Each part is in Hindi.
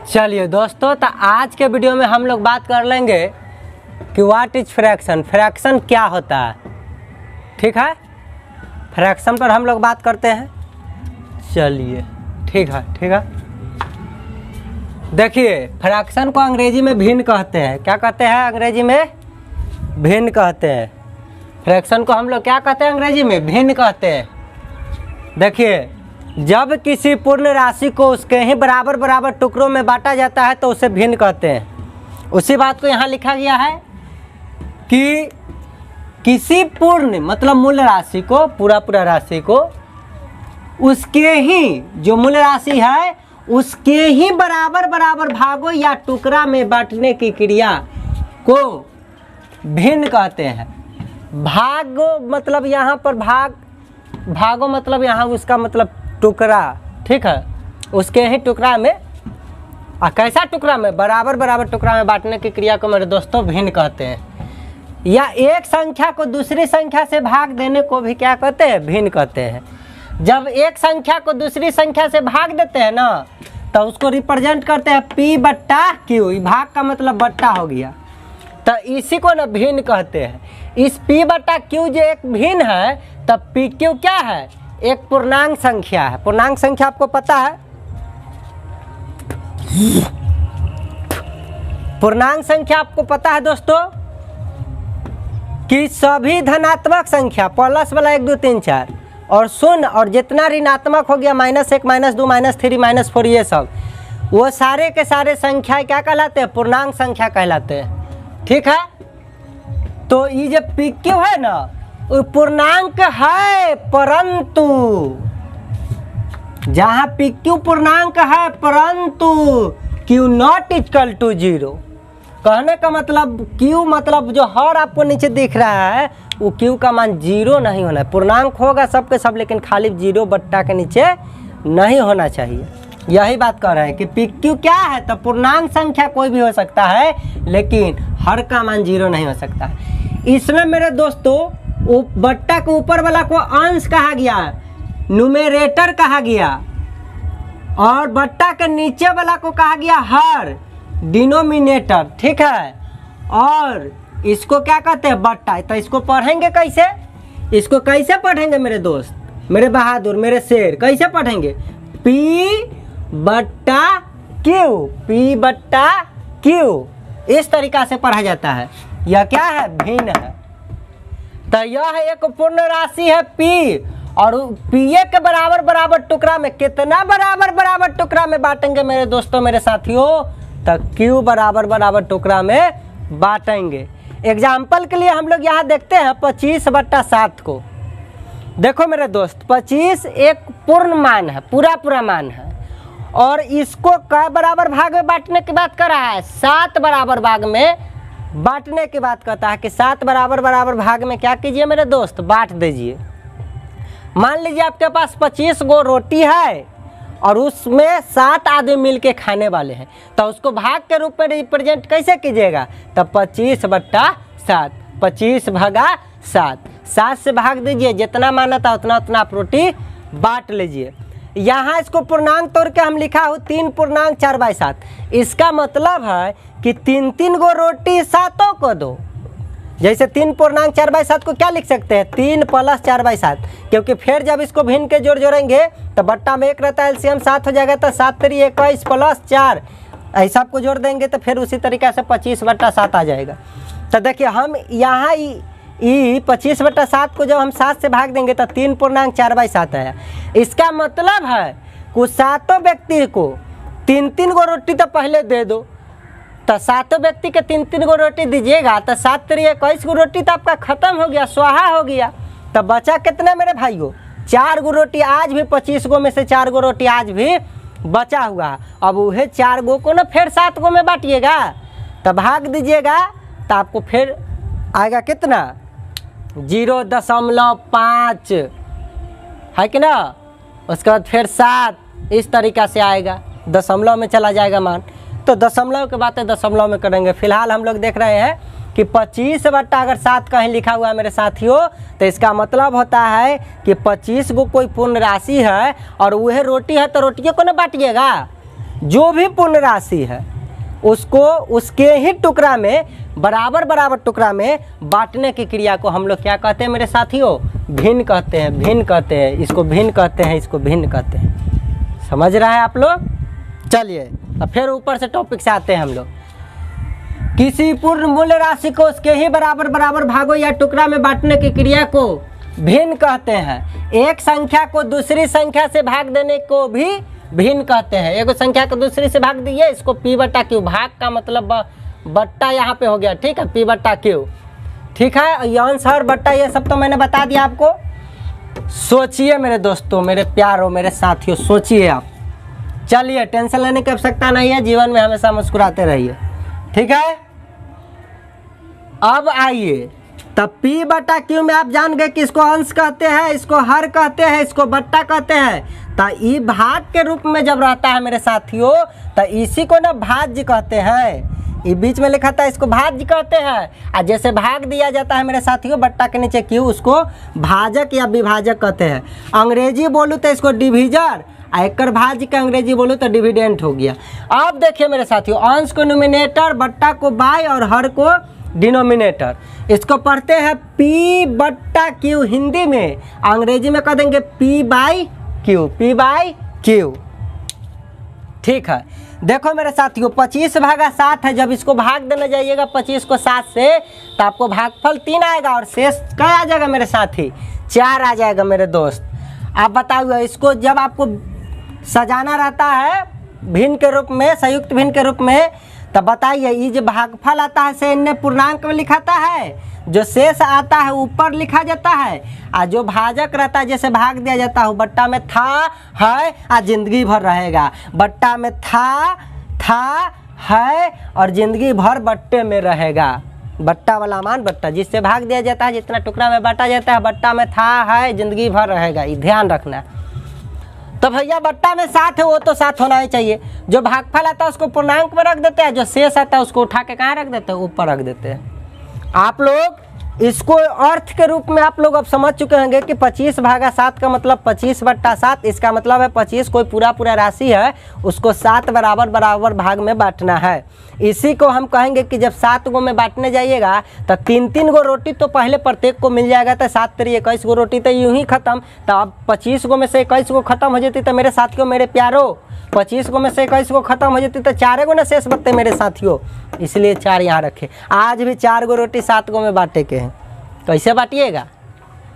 चलिए दोस्तों, तो आज के वीडियो में हम लोग बात कर लेंगे कि व्हाट इज फ्रैक्शन। फ्रैक्शन क्या होता है, ठीक है। फ्रैक्शन पर हम लोग बात करते हैं। चलिए ठीक है। देखिए, फ्रैक्शन को अंग्रेजी में भिन्न कहते हैं। क्या कहते हैं अंग्रेजी में? भिन्न कहते हैं। फ्रैक्शन को हम लोग क्या कहते हैं अंग्रेजी में? भिन्न कहते हैं। देखिए, जब किसी पूर्ण राशि को उसके ही बराबर बराबर टुकड़ों में बांटा जाता है तो उसे भिन्न कहते हैं। उसी बात को यहाँ लिखा गया है कि किसी पूर्ण मतलब मूल राशि को, पूरा राशि को उसके ही जो मूल राशि है उसके ही बराबर बराबर भागों या टुकड़ा में बांटने की क्रिया को भिन्न कहते हैं। भागो मतलब यहाँ पर भागो मतलब यहाँ उसका मतलब टुकड़ा, ठीक है। उसके ही टुकड़ा में कैसा टुकड़ा में? बराबर बराबर टुकड़ा में बांटने की क्रिया को मेरे दोस्तों भिन्न कहते हैं। या एक संख्या को दूसरी संख्या से भाग देने को भी क्या कहते हैं? भिन्न कहते हैं। जब एक संख्या को दूसरी संख्या से भाग देते हैं ना, तो उसको रिप्रेजेंट करते हैं P बट्टा Q। भाग का मतलब बट्टा हो गया, तो इसी को ना भिन्न कहते हैं। इस P बट्टा Q जो एक भिन्न है, तब PQ क्या है? एक पूर्णांक संख्या है। पूर्णांक संख्या आपको पता है? पूर्णांक संख्या आपको पता है दोस्तों कि सभी धनात्मक संख्या प्लस वाला 1 2 3 4 और शून्य और जितना ऋणात्मक हो गया -1 -2 -3 -4, ये सब वो सारे के सारे संख्याएं क्या कहलाते हैं? पूर्णांक संख्या कहलाते हैं, ठीक है। तो ये जो PQ है ना, वो पूर्णांक है, परंतु जहाँ PQ पूर्णांक है परंतु Q नॉट इक्वल टू 0। कहने का मतलब Q मतलब जो हर आपको नीचे दिख रहा है वो Q का मान 0 नहीं होना है। पूर्णांक होगा सबके सब, लेकिन खाली 0 बट्टा के नीचे नहीं होना चाहिए। यही बात कर रहे हैं कि PQ क्या है? तो पूर्णांक संख्या कोई भी हो सकता है, लेकिन हर का मान 0 नहीं हो सकता है। इसमें मेरे दोस्तों बट्टा के ऊपर वाला को अंश कहा गया, न्यूमेरेटर कहा गया, और बट्टा के नीचे वाला को कहा गया हर, डिनोमिनेटर, ठीक है। और इसको क्या कहते हैं? बट्टा। तो इसको पढ़ेंगे कैसे? इसको कैसे पढ़ेंगे मेरे दोस्त, मेरे बहादुर, मेरे शेर? कैसे पढ़ेंगे? P बट्टा Q, P बट्टा Q, इस तरीका से पढ़ा जाता है। यह क्या है? भिन्न है। तो यह एक पूर्ण राशि है P, और P के बराबर बराबर टुकड़ा में कितना बराबर बराबर टुकड़ा में बांटेंगे मेरे दोस्तों, मेरे साथियों? तो Q बराबर बराबर टुकड़ा में बांटेंगे। एग्जाम्पल के लिए हम लोग यहाँ देखते हैं 25 बट्टा 7 को। देखो मेरे दोस्त, 25 एक पूर्ण मान है, पूरा मान है, और इसको कै बराबर भाग में बांटने की बात कर रहा है? 7 बराबर भाग में बांटने की बात करता है कि 7 बराबर बराबर भाग में क्या कीजिए मेरे दोस्त? बांट दीजिए। मान लीजिए आपके पास 25 गो रोटी है और उसमें 7 आदमी मिलके खाने वाले हैं, तो उसको भाग के रूप में रिप्रेजेंट कैसे कीजिएगा? तब 25 बट्टा 7, 25 भागा 7, 7 से भाग दीजिए, जितना माना था उतना आप रोटी बांट लीजिए। यहाँ इसको पूर्णांक तोड़ के हम लिखा हो 3 पूर्णांक 4/7। इसका मतलब है कि 3 गो रोटी 7 को दो। जैसे 3 पूर्णांक 4/7 को क्या लिख सकते हैं? 3 + 4/7, क्योंकि फिर जब इसको भिन्न के जोड़ेंगे तो बट्टा में 1 रहता है, एलसीएम 7 हो जाएगा, तो 7 × 3 = 21 + 4, ऐसा आपको जोड़ देंगे तो फिर उसी तरीके से 25 बट्टा 7 आ जाएगा। तो देखिए, हम यहाँ 25 बट्टा 7 को जब हम 7 से भाग देंगे तो 3 पूर्णांक 4/7 आया। इसका मतलब है कि 7 व्यक्ति को 3 गो रोटी तो पहले दे दो, तो 7 व्यक्ति के 3 गो रोटी दीजिएगा, तो 7 × 3 = 21 गो रोटी तो आपका खत्म हो गया, स्वाहा हो गया। तो बचा कितना मेरे भाइयों? 4 गो रोटी। आज भी 25 गो में से 4 गो रोटी आज भी बचा हुआ। अब वह 4 गो को ना फिर 7 गो में बांटिएगा, तो भाग दीजिएगा, तो आपको फिर आएगा कितना? 0.5 है कि ना। उसके बाद फिर 7, इस तरीक़ा से आएगा, दशमलव में चला जाएगा मान। तो दशमलव के बातें दशमलव में करेंगे। फिलहाल हम लोग देख रहे हैं कि 25 बट्टा अगर 7 कहीं लिखा हुआ है मेरे साथियों, तो इसका मतलब होता है कि 25 को कोई पूर्ण राशि है और वह रोटी है, तो रोटियों को ना बांटिएगा, जो भी पूर्ण राशि है उसको उसके ही टुकड़ा में बराबर बराबर टुकड़ा में बांटने की क्रिया को हम लोग क्या कहते हैं मेरे साथियों? भिन्न कहते हैं। भिन्न कहते हैं, इसको भिन्न कहते हैं, इसको भिन्न कहते हैं। समझ रहा है आप लोग? चलिए अब फिर ऊपर से टॉपिक से आते हैं हम लोग। किसी पूर्ण मूल्य राशि को उसके ही बराबर बराबर भागों या टुकड़ा में बांटने की क्रिया को भिन्न कहते हैं। एक संख्या को दूसरी संख्या से भाग देने को भी भिन्न कहते हैं। एक संख्या को दूसरी से भाग दिए, इसको पी बट्टा क्यू, भाग का मतलब बट्टा यहाँ पे हो गया, ठीक है, पी बट्टा क्यू, ठीक है। ये अंश और बट्टा ये सब तो मैंने बता दिया आपको। सोचिए मेरे दोस्तों, मेरे प्यारों, मेरे साथियों, सोचिए आप। चलिए टेंशन लेने की आवश्यकता नहीं है, जीवन में हमेशा मुस्कुराते रहिए, ठीक है। अब आइए, तब पी बट्टा क्यू में आप जान गए कि इसको अंश कहते हैं, इसको हर कहते हैं, इसको बट्टा कहते हैं। तो ई भाग के रूप में जब रहता है मेरे साथियों, तो इसी को ना भाज्य कहते हैं। ये बीच में लिखा था, इसको भाज्य कहते हैं। और जैसे भाग दिया जाता है मेरे साथियों बट्टा के नीचे क्यू, उसको भाजक या विभाजक कहते हैं। अंग्रेजी बोलूँ तो इसको डिविजर, आयकर भाज्य का अंग्रेजी बोलूँ तो डिविडेंट हो गया। अब देखिए मेरे साथियों, अंश को नोमिनेटर, बट्टा को बाय और हर को डिनोमिनेटर। इसको पढ़ते हैं पी बट्टा क्यू हिंदी में, अंग्रेजी में कह देंगे P by Q, P by Q, ठीक है। देखो मेरे साथियों 25/7 है। जब इसको भाग देने जाइएगा 25 को 7 से, तो आपको भागफल 3 आएगा और शेष क्या आ जाएगा मेरे साथी? 4 आ जाएगा मेरे दोस्त। आप बताइए, इसको जब आपको सजाना रहता है भिन्न के रूप में, संयुक्त भिन्न के रूप में, तब बताइए ये जो भागफल आता है से इन्हें पूर्णांक में लिखाता है, जो शेष आता है ऊपर लिखा जाता है, और जो भाजक रहता है जैसे भाग दिया जाता है बट्टा में था है और जिंदगी भर रहेगा। बट्टा में था है और जिंदगी भर बट्टे में रहेगा। बट्टा वाला मान बट्टा, जिससे भाग दिया जाता है, जितना टुकड़ा में बांटा जाता है, बट्टा में था है जिंदगी भर रहेगा, ये ध्यान रखना। तो भैया बट्टा में 7 है, वो तो 7 होना ही चाहिए। जो भागफल आता है उसको पूर्णांक में रख देते हैं, जो शेष आता है उसको उठा के कहाँ रख देते हैं? ऊपर रख देते हैं। आप लोग इसको अर्थ के रूप में आप लोग अब समझ चुके होंगे कि 25/7 का मतलब 25/7, इसका मतलब है 25 कोई पूरा राशि है, उसको 7 बराबर बराबर भाग में बांटना है। इसी को हम कहेंगे कि जब 7 गो में बांटने जाइएगा तो 3-3 गो रोटी तो पहले प्रत्येक को मिल जाएगा, तो 7 3 21 गो रोटी तो यूं ही खत्म। तो अब 25 गो में से 21 गो खत्म हो जाती, तो मेरे साथियों मेरे प्यारों 25 गो में से 21 गो खत्म हो जाती, तो 4 गो ना शेष बचते मेरे साथियों, इसलिए 4 यहाँ रखे। आज भी 4 गो रोटी 7 गो में बांटे के हैं, कैसे बांटिएगा?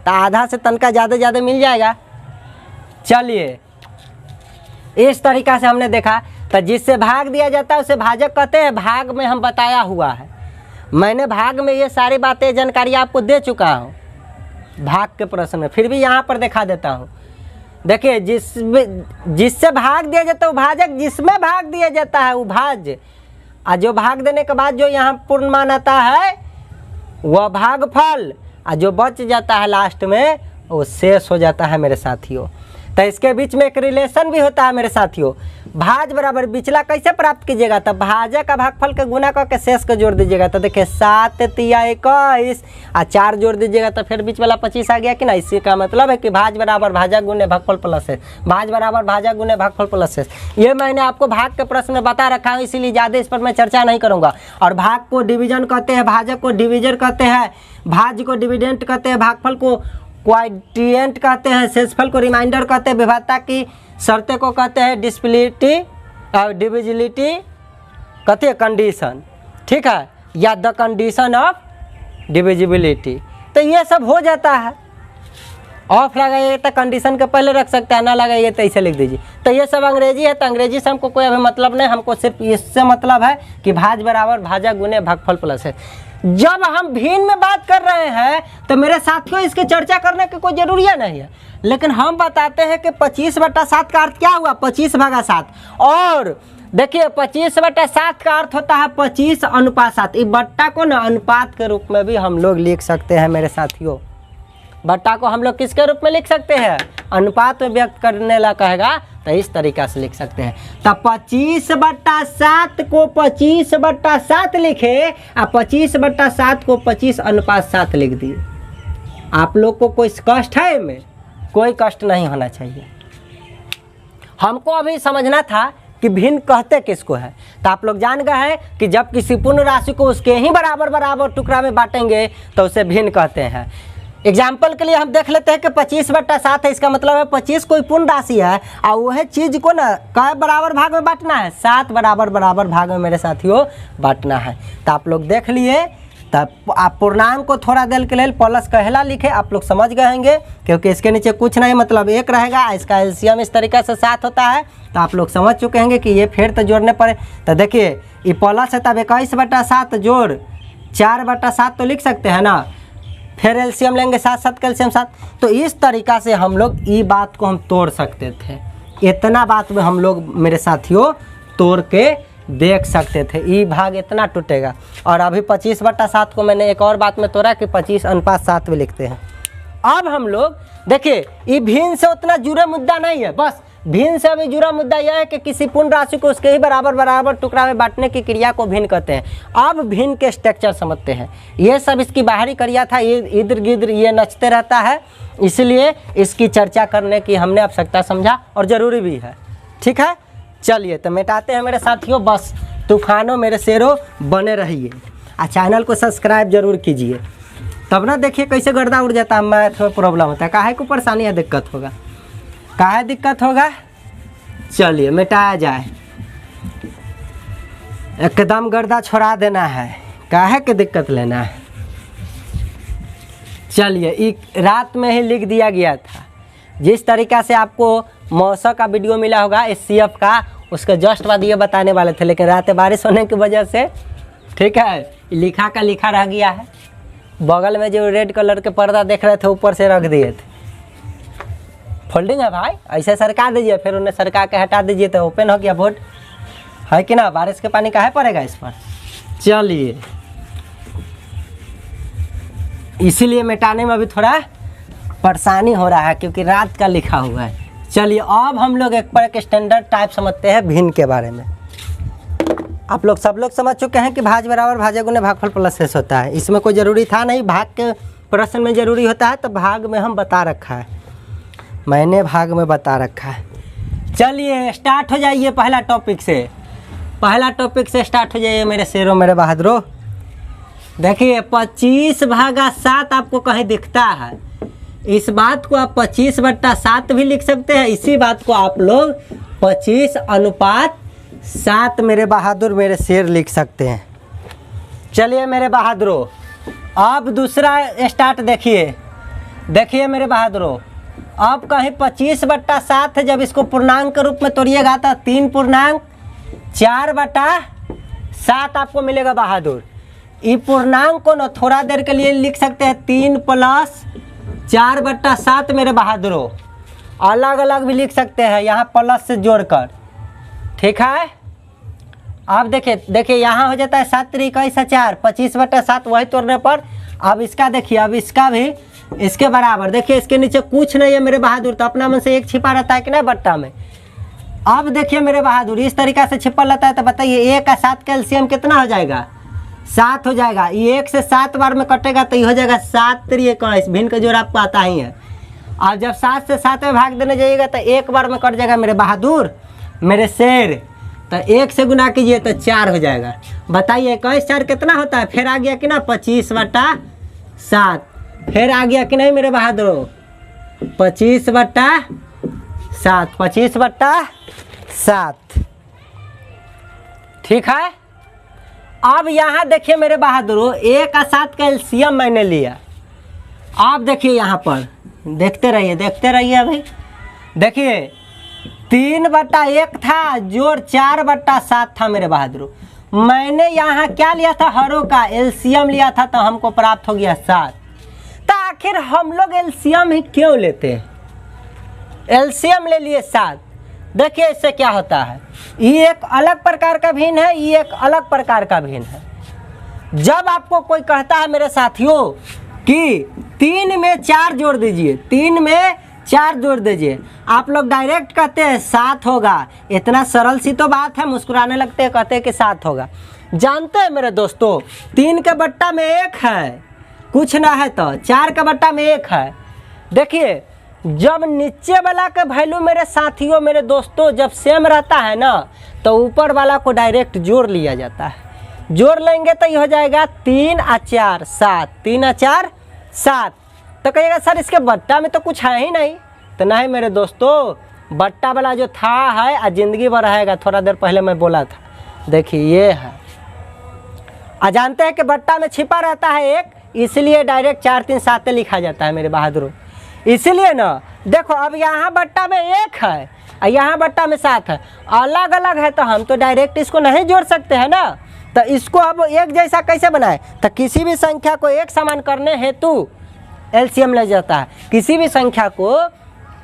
तो आधा से तनका ज़्यादा मिल जाएगा। चलिए इस तरीक़ा से हमने देखा। तो जिससे भाग दिया जाता है उसे भाजक कहते हैं। भाग में हम बताया हुआ है, मैंने भाग में ये सारी बातें जानकारी आपको दे चुका हूँ भाग के प्रश्न में, फिर भी यहाँ पर दिखा देता हूँ। देखिए जिससे भाग दिया जाता है वो भाजक, जिसमें भाग दिया जाता है वो भाज्य, और जो भाग देने के बाद जो यहाँ पूर्ण मान आता है वह भागफल, और जो बच जाता है लास्ट में वो शेष हो जाता है मेरे साथियों। तो इसके बीच में एक रिलेशन भी होता है मेरे साथियों। भाज बराबर बिचला कैसे प्राप्त कीजिएगा? तब भाजक का भागफल के गुना करके शेष को जोड़ दीजिएगा। तो देखिए 7 तिया 21 और 4 जोड़ दीजिएगा तो फिर बीच वाला 25 आ गया कि ना। इसी का मतलब है कि भाज बराबर भाजक गुने भागफल प्लस शेष, भाज बराबर भाजक गुने भागफल प्लस शेष। ये मैंने आपको भाग के प्रश्न में बता रखा है, इसीलिए ज़्यादा इस पर मैं चर्चा नहीं करूँगा। और भाग को डिवीजन कहते हैं, भाजक को डिविजर कहते हैं, भाज्य को डिविडेंट कहते हैं, भागफल को क्वाड्रिएंट कहते हैं, शेषफल को रिमाइंडर कहते हैं, विभाज्यता की शर्तें को कहते हैं डिस्पिलिटी और डिविजिबिलिटी कहते हैं कंडीशन, ठीक है, या द कंडीशन ऑफ डिविजिबिलिटी। तो ये सब हो जाता है। ऑफ लगाइए तो कंडीशन के पहले रख सकते हैं, ना लगाइए तो ऐसे लिख दीजिए। तो ये सब अंग्रेजी है, तो अंग्रेजी से हमको कोई अभी मतलब नहीं, हमको सिर्फ इससे मतलब है कि भाज बराबर भाजक गुने भागफल प्लस है। जब हम भिन्न में बात कर रहे हैं तो मेरे साथियों इसकी चर्चा करने की कोई जरूरियत नहीं है, लेकिन हम बताते हैं कि 25/7 का अर्थ क्या हुआ? 25/7। और देखिए 25/7 का अर्थ होता है 25:7। इस बट्टा को ना अनुपात के रूप में भी हम लोग लिख सकते हैं मेरे साथियों। बट्टा को हम लोग किसके रूप में लिख सकते हैं? अनुपात में व्यक्त करने ला कहेगा तो इस तरीका से लिख सकते हैं। तो 25/7 को 25/7 लिखे और 25/7 को 25:7 लिख दिए। आप लोग को कोई कष्ट है इनमें? कोई कष्ट नहीं होना चाहिए। हमको अभी समझना था कि भिन्न कहते किसको है। तो आप लोग जान गए हैं कि जब किसी पूर्ण राशि को उसके ही बराबर बराबर टुकड़ा में बांटेंगे तो उसे भिन्न कहते हैं। एग्जाम्पल के लिए हम देख लेते हैं कि 25/7 है, इसका मतलब है 25 कोई पूर्ण राशि है और वह चीज़ को ना कै बराबर भाग में बांटना है, 7 बराबर भाग में मेरे साथियों बांटना है। तो आप लोग देख लिए। तब आप पूर्णांक को थोड़ा देर के लिए प्लस कहला लिखे, आप लोग समझ गए होंगे क्योंकि इसके नीचे कुछ नहीं मतलब 1 रहेगा। इसका एलसीएम इस तरीके से 7 होता है, तो आप लोग समझ चुके होंगे कि ये फिर तो जोड़ने पड़े। तो देखिए ये प्लस है, तब 21/7 जोड़ 4/7 तो लिख सकते हैं ना, फिर एलसीएम लेंगे 7 का एलसीएम 7। तो इस तरीक़ा से हम लोग ये बात को हम तोड़ सकते थे। इतना बात में हम लोग मेरे साथियों तोड़ के देख सकते थे, ये भाग इतना टूटेगा। और अभी 25/7 को मैंने एक और बात में तोड़ा कि 25:7 भी लिखते हैं। अब हम लोग देखिए ये भिन्न से उतना जुड़ा मुद्दा नहीं है, बस भिन्न से अभी जुड़ा मुद्दा यह है कि किसी पूर्ण राशि को उसके ही बराबर टुकड़ा में बांटने की क्रिया को भिन्न कहते हैं। अब भिन्न के स्ट्रक्चर समझते हैं। ये सब इसकी बाहरी क्रिया था, ये इधर गिधर ये नचते रहता है, इसलिए इसकी चर्चा करने की हमने आवश्यकता समझा और ज़रूरी भी है। ठीक है, चलिए तो मिटाते हैं मेरे साथियों। बस तूफानों मेरे शेरों बने रहिए और चैनल को सब्सक्राइब जरूर कीजिए, तब ना देखिए कैसे गर्दा उड़ जाता है। मैथ में प्रॉब्लम होता है, काहे को परेशानी है, दिक्कत होगा, काहे दिक्कत होगा। चलिए मिटाया जाए, एकदम गर्दा छोड़ा देना है, काहे के दिक्कत लेना है। चलिए एक रात में ही लिख दिया गया था। जिस तरीक़ा से आपको मौसम का वीडियो मिला होगा SCF का, उसके जस्ट बाद ये बताने वाले थे, लेकिन रात बारिश होने की वजह से ठीक है लिखा का लिखा रह गया है। बगल में जो रेड कलर के पर्दा देख रहे थे ऊपर से रख दिए थे। फोल्डिंग है भाई, ऐसे सरका दीजिए, फिर उन्हें सरका के हटा दीजिए तो ओपन हो गया बोर्ड, है कि ना। बारिश के पानी काहे पड़ेगा इस पर। चलिए इसीलिए मिटाने में अभी थोड़ा परेशानी हो रहा है क्योंकि रात का लिखा हुआ है। चलिए अब हम लोग एक पर एक स्टैंडर्ड टाइप समझते हैं भिन्न के बारे में। आप लोग सब लोग समझ चुके हैं कि भाज बराबर भाजे गुने भागफल प्लस शेष होता है। इसमें कोई ज़रूरी था नहीं, भाग के प्रश्न में ज़रूरी होता है, तो भाग में हम बता रखा है, मैंने भाग में बता रखा है। चलिए स्टार्ट हो जाइए पहला टॉपिक से, पहला टॉपिक से स्टार्ट हो जाइए मेरे शेरों मेरे बहादुरों। देखिए 25/7 आपको कहीं दिखता है, इस बात को आप 25/7 भी लिख सकते हैं, इसी बात को आप लोग 25:7 मेरे बहादुर मेरे शेर लिख सकते हैं। चलिए मेरे बहादुरों अब दूसरा स्टार्ट देखिए, देखिए मेरे बहादुरों अब कहीं 25/7 है, जब इसको पूर्णांक के रूप में तोड़िएगा तो 3.4/7 आपको मिलेगा बहादुर। ये पूर्णांक को ना थोड़ा देर के लिए लिख सकते हैं 3 + 4/7 मेरे बहादुरों, अलग अलग भी लिख सकते हैं यहाँ प्लस से जोड़कर। ठीक है, अब देखिए यहाँ हो जाता है 7 × 21 = 4, 25/7 वही तोड़ने पर। अब इसका देखिए, अब इसका भी इसके बराबर, देखिए इसके नीचे कुछ नहीं है मेरे बहादुर, तो अपना मन से 1 छिपा रहता है कि नहीं बट्टा में। अब देखिए मेरे बहादुर इस तरीक़ा से छिपा रहता है, तो बताइए 1 और 7 का एलसीएम कितना हो जाएगा, 7 हो जाएगा। ये 1 से 7 बार में कटेगा तो ये हो जाएगा 7 × 21, भिन्न का जोड़ आपको आता ही है। और जब 7 से 7 में भाग देने जाइएगा तो 1 बार में कट जाएगा मेरे बहादुर मेरे शेर, तो 1 से गुना कीजिए तो 4 हो जाएगा। बताइए 21 4 कितना होता है, फिर आ गया कि ना 25/7, फिर आ गया कि नहीं मेरे बहादुरों 25/7, 25/7। ठीक है, अब यहाँ देखिए मेरे बहादुरों 1 और 7 का एलसीएम मैंने लिया। आप देखिए यहाँ पर देखते रहिए अभी देखिए 3/1 था जोड़ 4/7 था मेरे बहादुरों। मैंने यहाँ क्या लिया था, हरों का एलसीएम लिया था, तो हमको प्राप्त हो गया 7। तो आखिर हम लोग एलसीएम ही क्यों लेते हैं, एलसीएम ले लिए 7। देखिए इससे क्या होता है, ये एक अलग प्रकार का भिन्न है, ये एक अलग प्रकार का भिन्न है। जब आपको कोई कहता है मेरे साथियों कि 3 में 4 जोड़ दीजिए, 3 में 4 जोड़ दीजिए, आप लोग डायरेक्ट कहते हैं 7 होगा। इतना सरल सी तो बात है, मुस्कुराने लगते हैं, कहते हैं कि 7 होगा। जानते हैं मेरे दोस्तों 3 के बट्टा में 1 है, कुछ ना है तो 4 के बट्टा में 1 है। देखिए जब नीचे वाला का वैल्यू मेरे साथियों मेरे दोस्तों जब सेम रहता है ना तो ऊपर वाला को डायरेक्ट जोड़ लिया जाता है। जोड़ लेंगे तो ये हो जाएगा 3 और 4 7, 3 और 4 7। तो कहिएगा सर इसके बट्टा में तो कुछ है ही नहीं। तो नहीं मेरे दोस्तों, बट्टा वाला जो था है और ज़िंदगी भर रहेगा। थोड़ा देर पहले मैं बोला था, देखिए ये है। जानते हैं कि बट्टा में छिपा रहता है एक, इसलिए डायरेक्ट 4 3 7 लिखा जाता है मेरे बहादुरों। इसीलिए ना देखो, अब यहाँ बट्टा में 1 है और यहाँ बट्टा में 7 है, अलग अलग है तो हम तो डायरेक्ट इसको नहीं जोड़ सकते हैं ना। तो इसको अब एक जैसा कैसे बनाए? तो किसी भी संख्या को एक समान करने हेतु एलसीएम ले जाता है। किसी भी संख्या को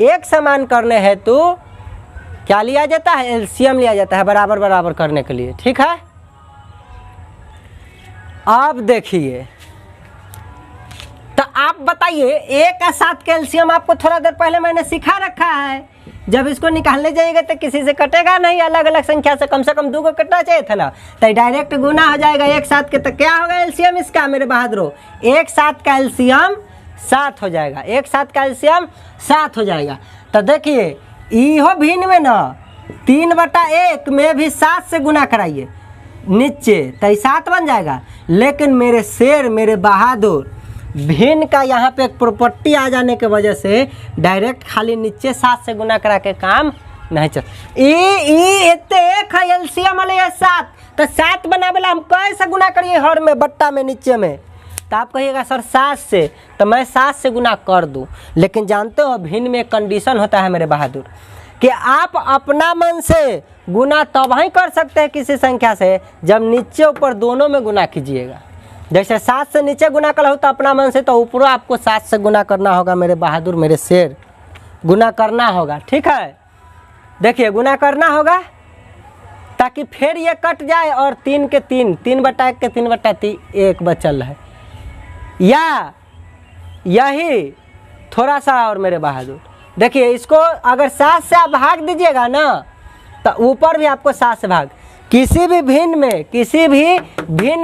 एक समान करने हेतु क्या लिया जाता है? एलसीएम लिया जाता है, बराबर बराबर करने के लिए। ठीक है, अब देखिए तो आप बताइए 1 और 7 का एलसीएम आपको थोड़ा देर पहले मैंने सिखा रखा है। जब इसको निकालने जाइएगा तो किसी से कटेगा नहीं, अलग अलग संख्या से कम 2 को कटना चाहिए था ना। तो डायरेक्ट गुना हो जाएगा 1 7 के। तो क्या होगा एलसीएम इसका मेरे बहादुरों? 1 7 का एलसीएम 7 हो जाएगा। 1 7 का एलसीएम 7 हो जाएगा। तो देखिए इहो भिन्न में ना 3/1 में भी 7 से गुना कराइए नीचे तो 7 बन जाएगा। लेकिन मेरे शेर मेरे बहादुर भिन्न का यहाँ पे एक प्रॉपर्टी आ जाने की वजह से डायरेक्ट खाली नीचे 7 से गुना करा के काम नहीं चल। इतने एक है एलसीएम वाले 7, तो 7 बनावे हम कैसे गुना करिए हर में बट्टा में नीचे में? तो आप कहिएगा सर 7 से, तो मैं 7 से गुना कर दूं। लेकिन जानते हो भिन्न में एक कंडीशन होता है मेरे बहादुर कि आप अपना मन से गुना तब ही कर सकते हैं किसी संख्या से जब नीचे ऊपर दोनों में गुना कीजिएगा। जैसे 7 से नीचे गुना कर हो तो अपना मन से, तो ऊपर आपको 7 से गुना करना होगा मेरे बहादुर मेरे शेर, गुना करना होगा। ठीक है, देखिए गुना करना होगा ताकि फिर ये कट जाए और 3 के 3, 3/1 के 3/1 बचल है। या यही थोड़ा सा और मेरे बहादुर देखिए, इसको अगर 7 से आप भाग दीजिएगा ना तो ऊपर भी आपको 7 से भाग, किसी भी भिन्न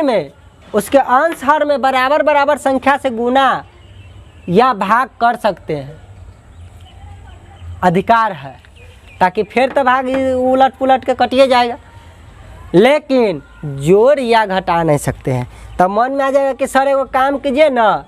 में उसके अंश हर में बराबर बराबर संख्या से गुना या भाग कर सकते हैं, अधिकार है। ताकि फिर तो भाग उलट पुलट के कटिए जाएगा, लेकिन जोड़ या घटा नहीं सकते हैं। तब मन में आ जाएगा कि सर एगो काम कीजिए ना,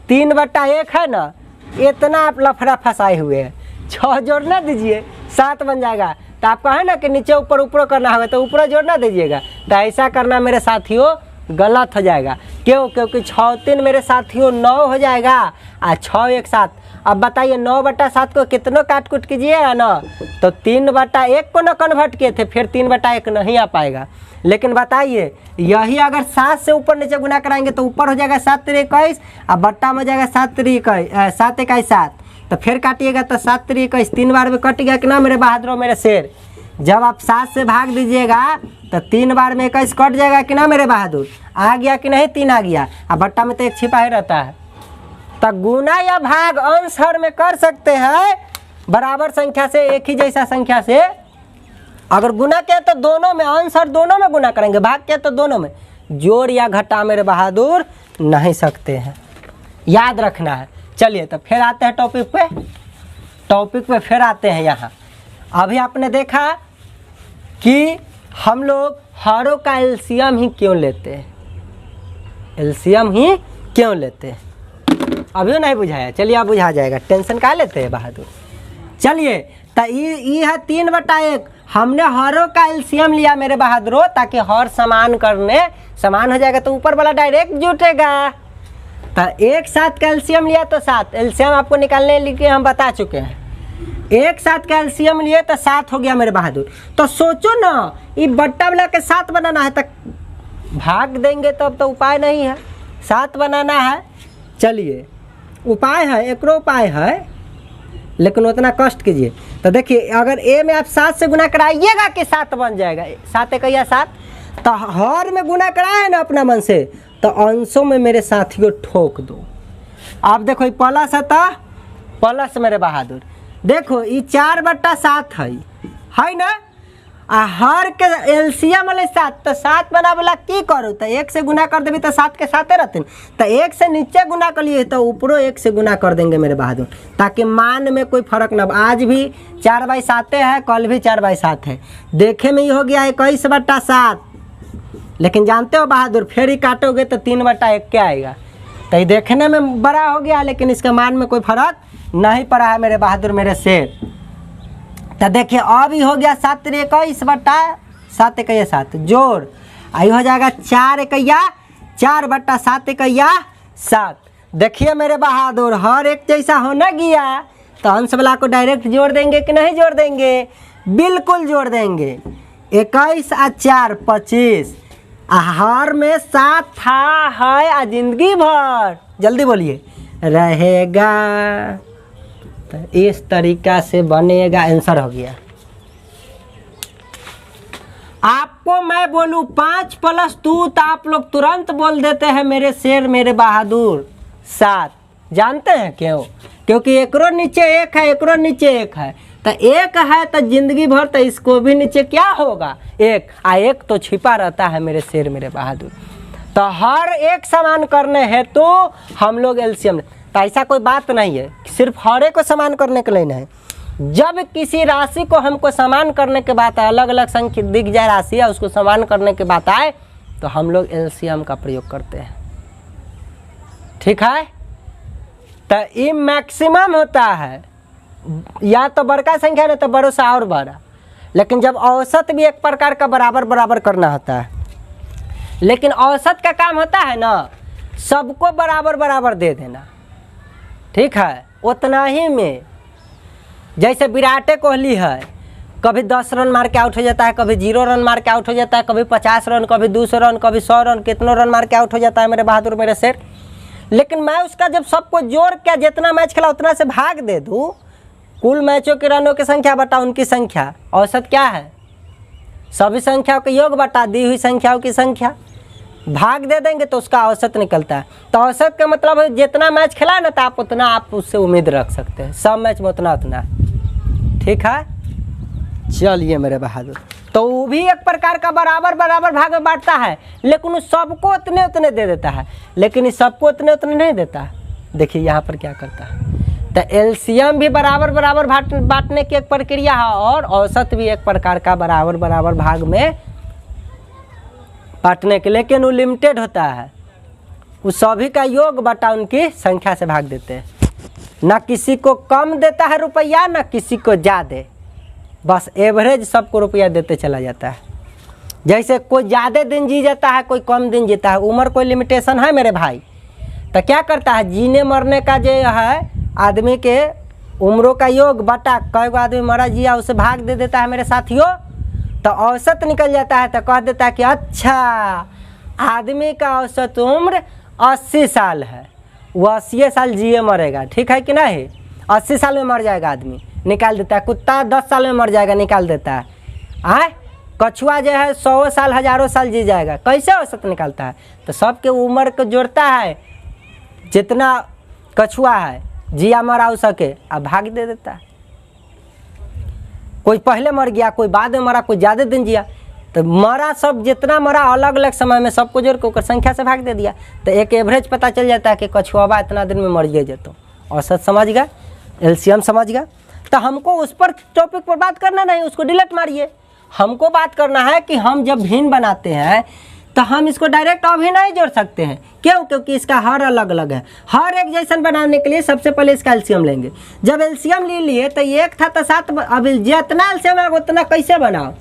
3/1 है ना, इतना आप लफड़ा फंसाए हुए हैं, 6 जोड़ना दीजिए 7 बन जाएगा। तो आप कहें ना कि नीचे ऊपर ऊपर करना होगा तो ऊपर जोड़ना दीजिएगा। तो ऐसा करना मेरे साथियों गलत हो जाएगा। क्यों? क्योंकि 6 3 मेरे साथियों 9 हो जाएगा और 6 1 7। अब बताइए 9/7 को कितनों काट कूट कीजिएगा ना तो 3/1 को ना कन्वर्ट किए थे, फिर 3/1 नहीं आ पाएगा। लेकिन बताइए यही अगर 7 से ऊपर नीचे गुना कराएंगे तो ऊपर हो जाएगा 7 3 21 और बट्टा में जाएगा 7 3 21 7 1 7। तो फिर काटिएगा तो 7 3 21 3 बार में कट गया कि ना मेरे बहादुरों मेरे शेर। जब आप 7 से भाग दीजिएगा तो 3 बार में 21 कट जाएगा कि ना मेरे बहादुर? आ गया कि नहीं? 3 आ गया और बट्टा में तो 1 छिपा ही रहता है। तो गुना या भाग अंश हर में कर सकते हैं बराबर संख्या से, एक ही जैसा संख्या से। अगर गुना किया तो दोनों में, अंश हर दोनों में गुना करेंगे, भाग किया तो दोनों में। जोड़ या घटा मेरे बहादुर नहीं सकते हैं, याद रखना है। चलिए तो फिर आते हैं टॉपिक पे फिर आते हैं। यहाँ अभी आपने देखा कि हम लोग हरों का एलसीएम ही क्यों लेते हैं, एलसीएम ही क्यों लेते हैं, अभी नहीं बुझाया। चलिए अब बुझा जाएगा, टेंशन क्या लेते हैं बहादुर। चलिए तो ये है 3/1, हमने हरों का एलसीएम लिया मेरे बहादुरों ताकि हर समान हो जाएगा तो ऊपर वाला डायरेक्ट जुटेगा। तो 1 7 का एलसीएम लिया तो 7, एलसीएम आपको निकालने के हम बता चुके हैं। 1 7 का एलसीएम लिए तो 7 हो गया मेरे बहादुर। तो सोचो ना ये बट्टा वाला के 7 बनाना है, तक भाग देंगे तब तो उपाय नहीं है, 7 बनाना है। चलिए उपाय है, एक उपाय है, लेकिन उतना कष्ट कीजिए। तो देखिए अगर ए में आप 7 से गुना कराइएगा कि 7 बन जाएगा, 7 1 7। तो हर में गुना कराए ना अपना मन से, तो अंशों में मेरे साथियों ठोक दो। आप देखो ये प्लस है तो प्लस मेरे बहादुर, देखो ये 4/7 है ना। हर के एलसीएम वाले 7 तो 7 बनावेला की करू तो 1 से गुना कर देवी तो 7 के 7 रहते तो 1 से नीचे गुना कर लिए तो ऊपरों 1 से गुना कर देंगे मेरे बहादुर, ताकि मान में कोई फर्क ना। आज भी 4/7 है, कल भी 4/7 है, देखे में ही हो गया 21/7। लेकिन जानते हो बहादुर, फिर ही काटोगे तो 3/1 क्या आएगा, तो ये देखने में बड़ा हो गया लेकिन इसके मान में कोई फर्क नहीं पड़ा है मेरे बहादुर मेरे शेर। तो देखिए अब ही हो गया 7 × 21/7 × 7 जोड़ आई हो जाएगा 4 × 4/7 × 7। देखिए मेरे बहादुर हर एक जैसा होना गया तो अंश वाला को डायरेक्ट जोड़ देंगे कि नहीं जोड़ देंगे, बिल्कुल जोड़ देंगे। 21 और 4 25, हर में 7 था है जिंदगी भर, जल्दी बोलिए रहेगा। तो इस तरीका से बनेगा, आंसर हो गया। आपको मैं बोलूं 5 + 2 तो आप लोग तुरंत बोल देते हैं मेरे शेर मेरे बहादुर 7। जानते हैं क्यों? क्योंकि एकरो नीचे 1 है, एकरो नीचे 1 है, तो 1 है तो जिंदगी भर तो इसको भी नीचे क्या होगा 1, आ 1 तो छिपा रहता है मेरे शेर मेरे बहादुर। तो हर एक समान करने हैं तो हम लोग एलसीएम, तो ऐसा कोई बात नहीं है सिर्फ हर एक को समान करने के लिए नहीं। जब किसी राशि को हमको समान करने के बात आए, अलग अलग संख्या दिख जाए राशि है उसको समान करने के बात आए तो हम लोग एलसीएम का प्रयोग करते हैं, ठीक है। तो ये मैक्सिमम होता है, या तो बड़का संख्या नहीं तो बड़ों से और बड़ा। लेकिन जब औसत भी एक प्रकार का बराबर बराबर करना होता है, लेकिन औसत का काम होता है ना सबको बराबर बराबर दे देना, ठीक है। उतना ही में जैसे विराट कोहली है, कभी 10 रन मार के आउट हो जाता है, कभी 0 रन मार के आउट हो जाता है, कभी 50 रन, कभी 200 रन, कभी 100 रन, कितनों रन मार के आउट हो जाता है मेरे बहादुर मेरे शेर। लेकिन मैं उसका जब सबको जोड़ के जितना मैच खेला उतना से भाग दे दूँ, कुल मैचों के रनों की संख्या बटा उनकी संख्या, औसत क्या है सभी संख्याओं के योग बटा दी हुई संख्याओं की संख्या, भाग दे देंगे तो उसका औसत निकलता है। तो औसत का मतलब है जितना मैच खेला है ना तो आप उतना आप उससे उम्मीद रख सकते हैं, सब मैच में उतना उतना, ठीक है। चलिए मेरे बहादुर, तो वो भी एक प्रकार का बराबर बराबर भाग में बांटता है, लेकिन उस सबको उतने उतने दे देता है, लेकिन इस सबको उतने उतने नहीं देता है। देखिए यहाँ पर क्या करता है, तो एलसीएम भी बराबर बराबर बांटने की एक प्रक्रिया है और औसत भी एक प्रकार का बराबर बराबर भाग में बांटने के, लेकिन वो लिमिटेड होता है, उस सभी का योग बटा उनकी संख्या से भाग देते हैं। ना किसी को कम देता है रुपया ना किसी को ज़्यादा, बस एवरेज सबको रुपया देते चला जाता है। जैसे कोई ज़्यादा दिन जी जाता है, कोई कम दिन जीता है, उम्र कोई लिमिटेशन है मेरे भाई। तो क्या करता है, जीने मरने का जो है आदमी के उम्रों का योग बटा कई गो आदमी मरा जिया उसे भाग दे देता है मेरे साथियों, तो औसत निकल जाता है। तो कह देता है कि अच्छा आदमी का औसत उम्र 80 साल है, वो 80 साल जिए मरेगा, ठीक है कि नहीं, 80 साल में मर जाएगा आदमी, निकाल देता है। कुत्ता 10 साल में मर जाएगा, निकाल देता है। कछुआ जो है 100 साल हजारों साल जी जाएगा, कैसे औसत निकालता है। तो सबके उम्र को जोड़ता है, जितना कछुआ है जिया मरा हो सके अब भाग दे देता है। कोई पहले मर गया, कोई बाद में मरा, कोई ज़्यादा दिन जिया, तो मरा सब जितना मरा अलग अलग समय में सबको जोड़ के ओकर संख्या से भाग दे दिया, तो एक एवरेज पता चल जाता है कि कछुआ इतना दिन में मर गए जेतो। औसत समझ गया, एलसीएम समझ गया। तो हमको उस पर टॉपिक पर बात करना नहीं, उसको डिलीट मारिए। हमको बात करना है कि हम जब भिन्न बनाते हैं तो हम इसको डायरेक्ट अभी नहीं जोड़ सकते हैं। क्यों? क्योंकि इसका हर अलग अलग है। हर एक जैसन बनाने के लिए सबसे पहले इसका एलसीएम लेंगे। जब एलसीएम ले लिए तो 1 था तो 7, अभी जितना एलसीएम है उतना कैसे बनाओ,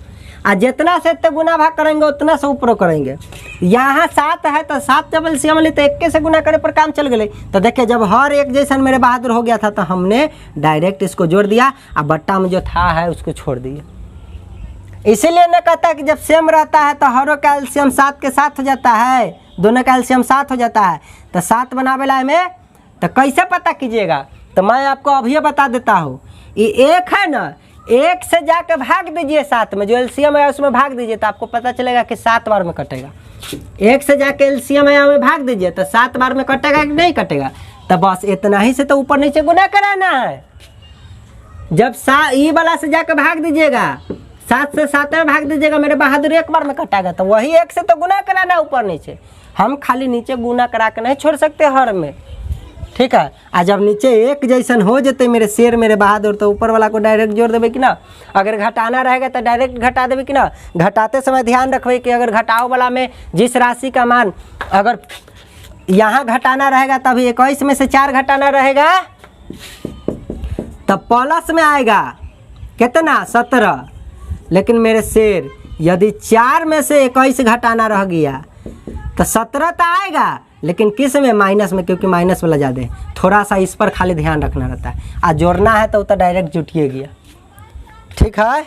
और जितना से इतने गुना भाग करेंगे उतना से ऊपर करेंगे। यहाँ 7 है तो 7 जब एलसीएम ले तो 1 से गुना करे पर काम चल गए। तो देखिए जब हर एक जैसन मेरे बहादुर हो गया था तो हमने डायरेक्ट इसको जोड़ दिया और बट्टा में जो था है उसको छोड़ दिया। इसीलिए न कहता कि जब सेम रहता है तो हरों का एलसीएम 7 के 7 हो जाता है, दोनों का एलसीएम 7 हो जाता है। तो 7 बनावेला में तो कैसे पता कीजिएगा, तो मैं आपको अभी बता देता हूँ। ये 1 है ना, 1 से जाकर भाग दीजिए 7 में, जो एलसीएम है उसमें भाग दीजिए तो आपको पता चलेगा कि 7 बार में कटेगा। 1 से जाके एलसीएम है में भाग दीजिए तो 7 बार में कटेगा कि नहीं कटेगा। तो बस इतना ही से तो ऊपर नीचे गुना कराना है। जब ई वाला से जाकर भाग दीजिएगा 7 से 7 में भाग दीजिएगा मेरे बहादुर, एक बार में कटाएगा। तो वही 1 से तो गुना कराना ऊपर नीचे, हम खाली नीचे गुना करा के नहीं छोड़ सकते हर में, ठीक है। आज जब नीचे एक जैसन हो जाते मेरे शेर मेरे बहादुर, तो ऊपर वाला को डायरेक्ट जोड़ देवे कि ना। अगर घटाना रहेगा तो डायरेक्ट घटा देवे कि ना। घटाते समय ध्यान रखिए कि अगर घटाओ वाला में जिस राशि का मान अगर यहाँ घटाना रहेगा तभी 21 में से 4 घटाना रहेगा तब प्लस में आएगा कितना 17। लेकिन मेरे शेर यदि 4 में से 21 घटाना रह गया तो 17 तो आएगा, लेकिन किस में माइनस में, क्योंकि माइनस वाला ज़्यादा है। थोड़ा सा इस पर खाली ध्यान रखना रहता है। आज जोड़ना है तो डायरेक्ट जुटिए गया, ठीक है।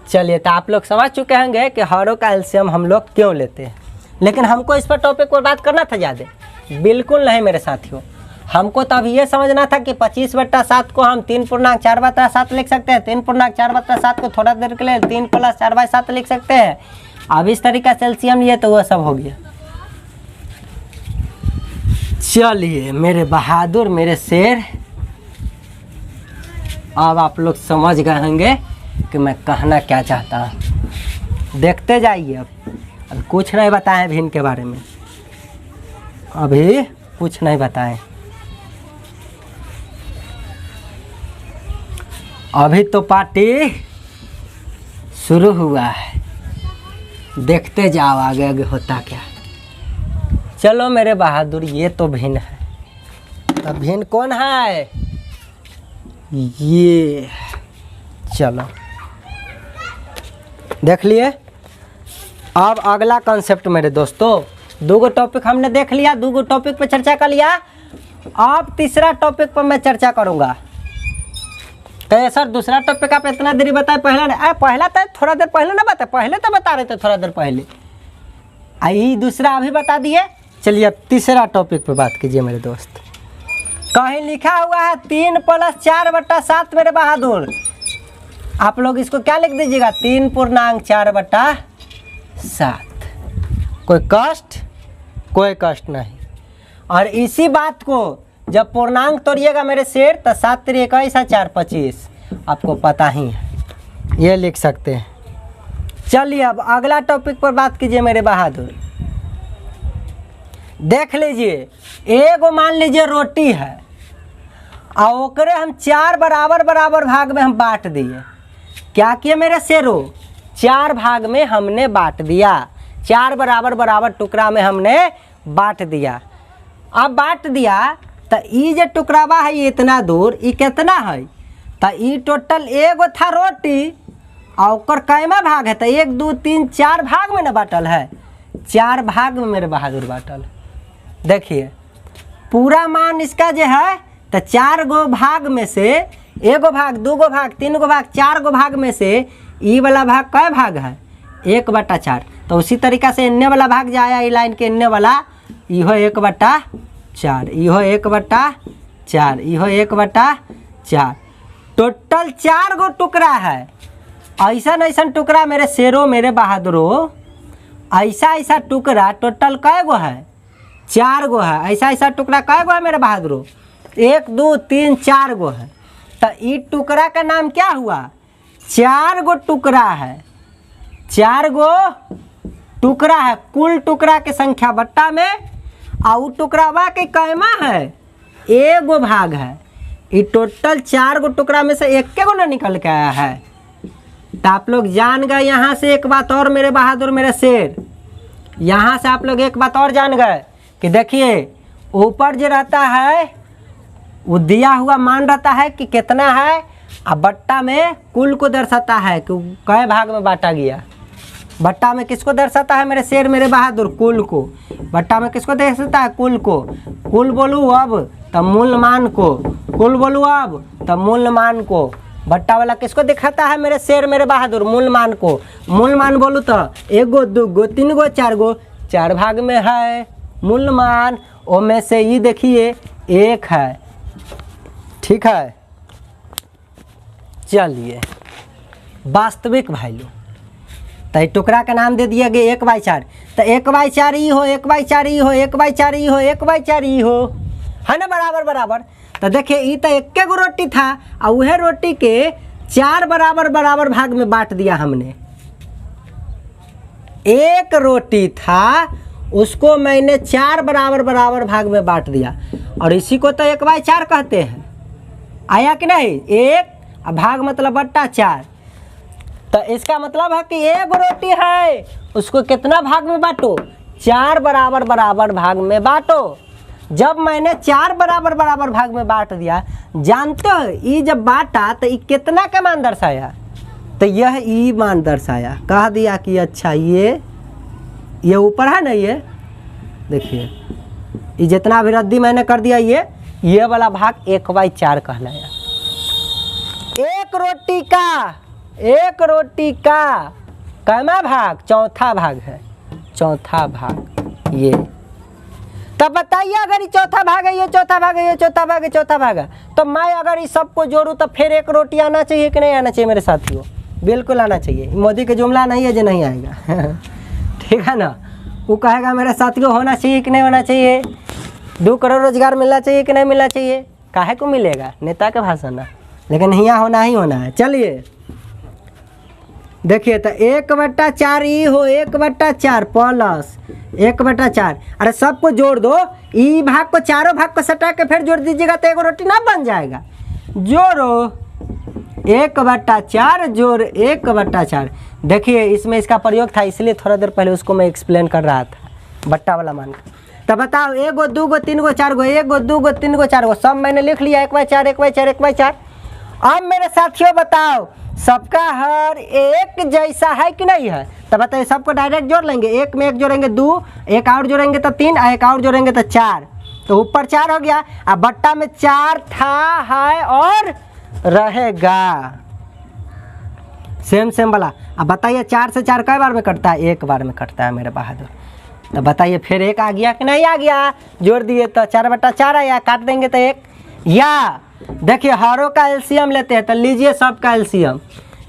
चलिए, तो आप लोग समझ चुके होंगे कि हरों का एलसीएम हम लोग क्यों लेते हैं। लेकिन हमको इस पर टॉपिक पर बात करना था ज़्यादा, बिल्कुल नहीं मेरे साथियों। हमको तब ये समझना था कि 25/7 को हम 3.4/7 लिख सकते हैं। 3.4/7 को थोड़ा देर के लिए 3 + 4/7 लिख सकते हैं। अब इस तरीका से एलसीएम लिए तो वह सब हो गया। चलिए मेरे बहादुर मेरे शेर, अब आप लोग समझ गए होंगे कि मैं कहना क्या चाहता हूँ। देखते जाइए। अब कुछ नहीं बताएं भिन्न के बारे में, अभी कुछ नहीं बताएं। अभी तो पार्टी शुरू हुआ है, देखते जाओ आगे आगे होता क्या। चलो मेरे बहादुर, ये तो भिन्न है। अब भिन्न कौन है? ये चलो देख लिए। अब अगला कॉन्सेप्ट मेरे दोस्तों, 2 टॉपिक हमने देख लिया, 2 टॉपिक पे चर्चा कर लिया। अब तीसरा टॉपिक पर मैं चर्चा करूंगा। तो सर दूसरा टॉपिक आप इतना देरी बताए, पहला तो थोड़ा देर पहले ना बताए, पहले तो बता रहे थे थोड़ा देर पहले, आई दूसरा अभी बता दिए। चलिए अब तीसरा टॉपिक पे बात कीजिए मेरे दोस्त। कहीं लिखा हुआ है 3 + 4/7 मेरे बहादुर। आप लोग इसको क्या लिख दीजिएगा? 3.4/7। कोई कष्ट नहीं। और इसी बात को जब पूर्णांक तोड़िएगा मेरे शेर तो 7 × 21 = 4 × 25, आपको पता ही है, ये लिख सकते हैं। चलिए अब अगला टॉपिक पर बात कीजिए मेरे बहादुर। देख लीजिए, एगो मान लीजिए रोटी है और ओकरे हम 4 बराबर भाग में हम बांट दिए। क्या किए मेरे शेरों? 4 भाग में हमने बांट दिया, 4 बराबर टुकड़ा में हमने बांट दिया। अब बांट दिया तो ये जो टुकड़ावा है ये इतना दूर, ये कितना है? तो ये टोटल एगो था रोटी और ओकर कैमा भाग है? तो 1 2 3 4 भाग में ना बांटल है, 4 भाग में मेरे बहादुर बांटल। देखिए पूरा मान इसका जो है तो 4 गो भाग में से एगो भाग, 2 गो भाग, 3 गो भाग, 4 गो भाग में से ये वाला भाग कै भाग है? 1/4। तो उसी तरीका से इन्ने वाला भाग जाया, ये लाइन के इन्ने वाला, इहो 1/4, इहो 1/4, इहो 1/4। टोटल 4 गो टुकड़ा है। ऐसा टुकड़ा मेरे शेरों मेरे बहादुरों, ऐसा टुकड़ा टोटल कै गो है? 4 गो है। ऐसा टुकड़ा कै गो है मेरे बहादुरों? 1 2 3 4 गो है। तो ये टुकड़ा का नाम क्या हुआ? 4 गो टुकड़ा है, 4 गो टुकड़ा है। कुल टुकड़ा के संख्या बट्टा में और टुकड़ावा के कैमा है? एगो भाग है। ये टोटल 4 गो टुकड़ा में से एक गो ना निकल के आया है। तो आप लोग जान गए यहाँ से एक बात और मेरे बहादुर मेरे शेर, यहाँ से आप लोग एक बात और जान गए कि देखिए ऊपर जो रहता है वो दिया हुआ मान रहता है कि कितना है, और बट्टा में कुल को दर्शाता है कि कै भाग में बांटा गया। बट्टा में किसको दर्शाता है मेरे शेर मेरे बहादुर? कुल को। बट्टा में किसको दर्शाता है? कुल को। कुल बोलूँ अब तब मूल मान को, कुल बोलूँ अब तब मूल मान को। बट्टा वाला किसको दिखाता है मेरे शेर मेरे बहादुर? मूल मान को। मूल मान बोलूँ तो 1 गो 2 गो 3 गो 4 गो, 4 भाग में है मूल मान। ओ में से ये देखिए 1 है, ठीक है। चलिए वास्तविक वैल्यू, तो टुकड़ा का नाम दे दिया गया 1/4। तो 1/4 ही हो, 1/4 ही हो, 1/4 ही हो, 1/4 ही हो, है ना, बराबर। तो देखिए ये तो 1 गो रोटी था और वह रोटी के 4 बराबर बराबर भाग में बांट दिया हमने। एक रोटी था, उसको मैंने 4 बराबर बराबर भाग में बांट दिया, और इसी को तो 1/4 कहते हैं। आया कि नहीं? 1 भाग मतलब बट्टा 4। तो इसका मतलब है कि एक रोटी है, उसको कितना भाग में बांटो? 4 बराबर बराबर भाग में बांटो। जब मैंने 4 बराबर बराबर भाग में बांट दिया, जानते हो ये जब बांटा तो ये कितना का मान दर्शाया? तो यह ई मान दर्शाया। कह दिया कि अच्छा ये ऊपर है ना, ये देखिए ये जितना भी रद्दी मैंने कर दिया, ये वाला भाग 1/4 कहलाया। एक रोटी का कैमा भाग? चौथा भाग है, चौथा भाग ये। तब बताइए अगर ये चौथा भाग है, ये चौथा भाग है, ये चौथा भाग है, चौथा भाग है, तो मैं अगर इस सबको जोड़ूँ तो फिर एक रोटी आना चाहिए कि नहीं आना चाहिए मेरे साथियों? बिल्कुल आना चाहिए। मोदी का जुमला नहीं है जो नहीं आएगा। ठीक है ना? वो कहेगा मेरे साथियों होना चाहिए कि नहीं होना चाहिए, 2 करोड़ रोजगार मिलना चाहिए कि नहीं मिलना चाहिए। काहे को मिलेगा? नेता के भाषण ना, लेकिन यहाँ होना ही होना है। चलिए देखिए, तो 1/4 ई हो 1/4 प्लस 1/4। अरे सबको जोड़ दो, ई भाग को चारों भाग को सटा के फिर जोड़ दीजिएगा तो 1 रोटी ना बन जाएगा। जोड़ो 1/4 जोड़ 1/4। देखिए इसमें इसका प्रयोग था, इसलिए थोड़ा देर पहले उसको मैं एक्सप्लेन कर रहा था बट्टा वाला मान। तो बताओ 1 गो 2 गो 3 गो 4 गो, 1 गो 2 गो 3 गो 4 गो, सब मैंने लिख लिया 1/4 1/4 1/4। अब मेरे साथियों बताओ सबका हर एक जैसा है कि नहीं है? तो बताइए सबको डायरेक्ट जोड़ लेंगे। 1 में 1 जोड़ेंगे 2, 1 और जोड़ेंगे तो 3, 1 और जोड़ेंगे तो 4, तो ऊपर 4 हो गया। अब बट्टा में 4 था, है और रहेगा। सेम वाला। अब बताइए 4 से 4 कई बार में कटता है? 1 बार में कटता है मेरे बहादुर। तो बताइए फिर 1 आ गया कि नहीं आ गया? जोड़ दिए तो 4/4 आया, काट देंगे तो 1। या देखिए हरों का एलसीएम लेते हैं, तो लीजिए सबका एलसीएम।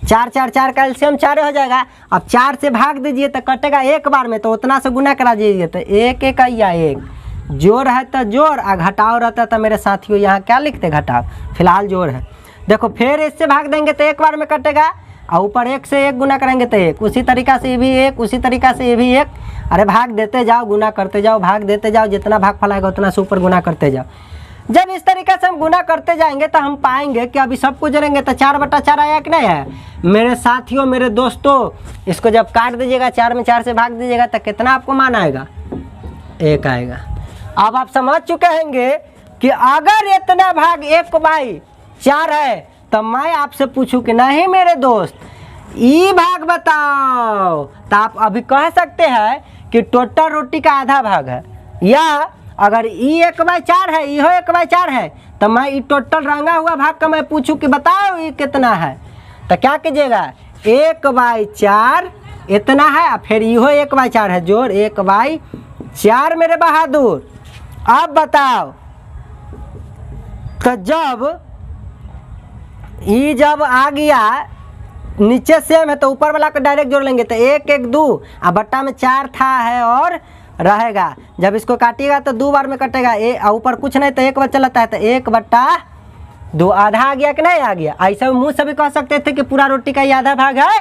4 4 4 का एलसीएम 4 हो जाएगा। अब 4 से भाग दीजिए तो कटेगा 1 बार में, तो उतना से गुना करा दीजिए तो 1 1 या 1। जोड़ है तो जोड़, और घटाव रहता तो मेरे साथियों यहाँ क्या लिखते? घटाव। फिलहाल जोड़ है। देखो फिर इससे भाग देंगे तो 1 बार में कटेगा, और ऊपर 1 से 1 गुना करेंगे तो 1। उसी तरीका से ये भी 1, उसी तरीका से ये भी 1। अरे भाग देते जाओ, गुना करते जाओ, भाग देते जाओ, जितना भाग फैलाएगा उतना से ऊपर गुना करते जाओ। जब इस तरीके से हम गुना करते जाएंगे तो हम पाएंगे कि अभी सबको जोड़ेंगे तो 4/4 आया कि नहीं है? मेरे साथियों मेरे दोस्तों, इसको जब काट दीजिएगा 4 में 4 से भाग दीजिएगा तो कितना आपको मान आएगा? 1 आएगा। अब आप समझ चुके होंगे कि अगर इतना भाग 1/4 है तो मैं आपसे पूछूं कि नहीं मेरे दोस्त ई भाग बताओ, तो आप अभी कह सकते हैं कि टोटल रोटी का आधा भाग है। या अगर ई 1/4 है, ई हो 1/4 है, तो मैं ई टोटल रंगा हुआ भाग का मैं पूछूं कि बताओ ये कितना है, तो क्या कीजिएगा? 1/4 इतना है, और फिर ई हो 1/4 है, जोड़ 1/4 मेरे बहादुर। अब बताओ तो जब आ गया नीचे सेम है तो ऊपर वाला को डायरेक्ट जोड़ लेंगे तो 1 1 2, और बट्टा में 4 था है और रहेगा। जब इसको काटिएगा तो 2 बार में कटेगा, ऊपर कुछ नहीं तो 1 बच्चा लगता है, तो 1/2 आधा आ गया कि नहीं आ गया? ऐसा मुँह से भी कह सकते थे कि पूरा रोटी का ये आधा भाग है।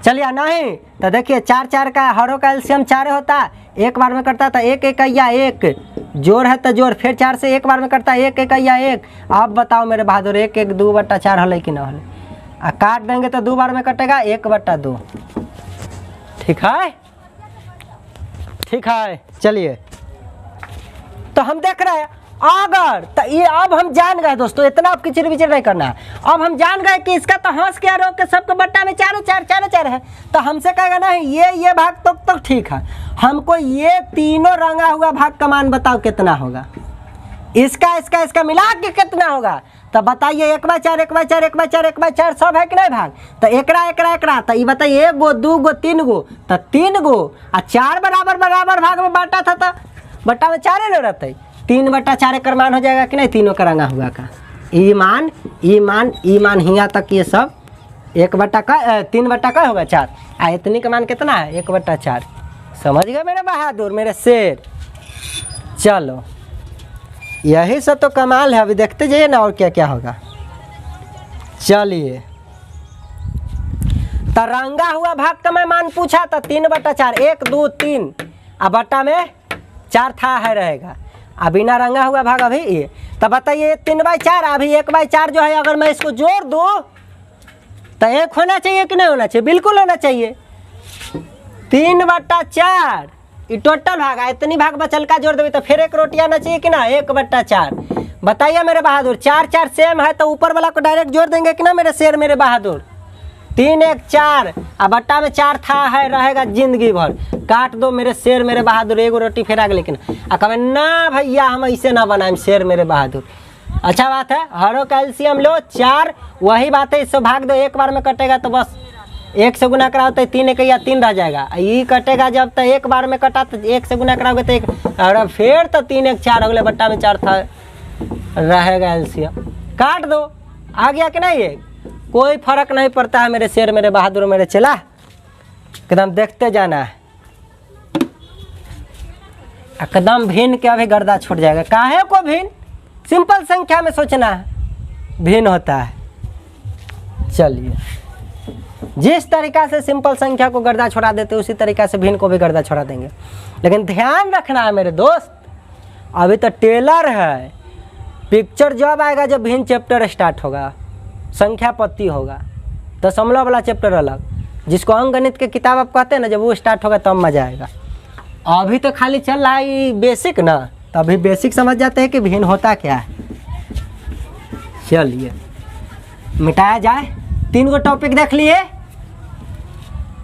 चलिए नहीं तो देखिए 4 4 का हरों का एलसीएम 4 होता, 1 बार में करता था 1 1 या 1, जोड़ है तो जोड़, फिर 4 से 1 बार में करता है 1 1 या 1। अब बताओ मेरे बहादुर 1 1 2/4 हले कि ना हले? काट देंगे तो 2 बार में कटेगा 1/2। ठीक है? ठीक है। चलिए तो हम देख रहे हैं अगर तो ये अब हम जान गए दोस्तों, इतना आप किचर विचर नहीं करना है। अब हम जान गए कि इसका तो हंस के रोक के सबके बट्टा में 4 4 4 4 है, तो हमसे कहेगा नहीं ये भाग तो ठीक है, हमको ये तीनों रंगा हुआ भाग का मान बताओ कितना होगा, इसका मिला के कितना होगा। तो बताइए 1/4 1/4 1/4 1/4 सब है कि नहीं भाग? तो एकरा तो ये बताइए 1 गो 2 गो 3 गो, तो 3 गो और 4 बराबर बराबर भाग में बांटा था, तो बट्टा में 4 न रहते, 3/4 एकर मान हो जाएगा कि नहीं? तीनों का रंगा हुआ का ईमान हिया तक ये सब 3/4 होगा 4, आ इतनी का मान कितना है? 1/4। समझ गए मेरे बहादुर मेरे शेर? चलो यही सब तो कमाल है, अभी देखते जाइए ना और क्या क्या होगा। चलिए, तरंगा हुआ भाग का मैं मान पूछा था 3/4, 1 2 3, अब बट्टा में 4 था है रहेगा। अब बिना रंगा हुआ भाग अभी ये, तब बताइए 3/4, अभी 1/4 जो है अगर मैं इसको जोड़ दूँ तो 1 होना चाहिए कि नहीं होना चाहिए? बिल्कुल होना चाहिए। 3/4 ये टोटल भाग है, इतनी भाग बचल का जोड़ देवे तो फिर 1 रोटी आना चाहिए कि ना? 1/4 बताइए मेरे बहादुर, 4 4 सेम है तो ऊपर वाला को डायरेक्ट जोड़ देंगे कि ना मेरे शेर मेरे बहादुर? 3 1 4, अब बट्टा में 4 था है रहेगा जिंदगी भर। काट दो मेरे शेर मेरे बहादुर, 1 रोटी फिर आगे। लेकिन कहे ना भैया हम ऐसे ना बनाए शेर मेरे बहादुर। अच्छा बात है, हरो कैल्शियम लो 4, वही बात है, इससे भाग दो, एक बार में कटेगा तो बस 1 से गुना कराओ तो 3 1 या 3 रह जाएगा। ये कटेगा जब तक एक बार में कटा तो 1 से गुना कराओगे तो 1, और फिर तो 3 1 4 हो गए, बट्टा में 4 था रहेगा एलसीएम। काट दो, आ गया कि नहीं? ये कोई फर्क नहीं पड़ता है मेरे शेर मेरे बहादुर मेरे चला, एकदम देखते जाना है, एकदम भिन्न के अभी गर्दा छूट जाएगा। काहे को भिन्न? सिंपल संख्या में सोचना है, भिन्न होता है। चलिए, जिस तरीका से सिंपल संख्या को गर्दा छोड़ा देते उसी तरीका से भिन्न को भी गर्दा छोड़ा देंगे। लेकिन ध्यान रखना है मेरे दोस्त, अभी तो टेलर है, पिक्चर जब आएगा जब भिन्न चैप्टर स्टार्ट होगा, संख्या पत्ती होगा, दशमलव वाला चैप्टर अलग, जिसको अंकगणित के किताब आप कहते हैं ना, जब वो स्टार्ट होगा तब मजा आएगा। अभी तो खाली चल रहा है ये बेसिक ना, तो अभी बेसिक समझ जाते हैं कि भिन्न होता क्या है। चलिए मिटाया जाए, 3 गो टॉपिक देख लिए।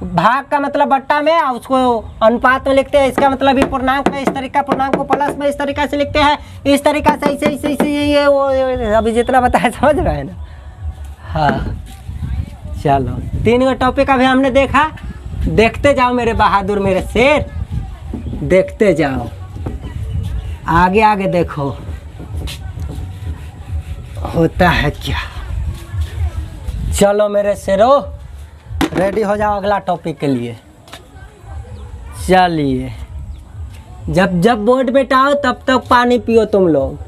भाग का मतलब बट्टा में, उसको अनुपात में लिखते हैं, इसका मतलब ये पूर्णांक में इस तरीका, पूर्णांक को प्लस में इस तरीका से लिखते हैं, इस तरीका से ऐसे ऐसे ऐसे ये वो अभी जितना बताया समझ रहे हैं ना। हाँ चलो, 3 गो टॉपिक अभी हमने देखा, देखते जाओ मेरे बहादुर मेरे शेर, देखते जाओ, आगे आगे देखो होता है क्या। चलो मेरे शेरो, रेडी हो जाओ अगला टॉपिक के लिए। चलिए, जब जब बोर्ड बैठाओ तब तक पानी पियो तुम लोग,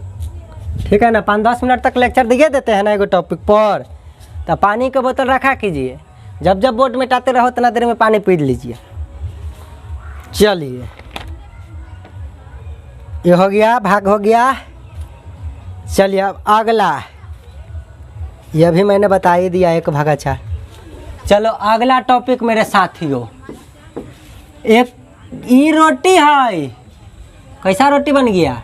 ठीक है ना? 5-10 मिनट तक लेक्चर दिए देते हैं ना एगो टॉपिक पर, तो पानी का बोतल रखा कीजिए, जब जब बोर्ड मिटाते रहो उतना देर में पानी पी लीजिए। चलिए, ये हो गया, भाग हो गया। चलिए अब अगला, यह भी मैंने बता ही दिया 1/4। चलो अगला टॉपिक मेरे साथियों, एक ई रोटी है, कैसा रोटी बन गया?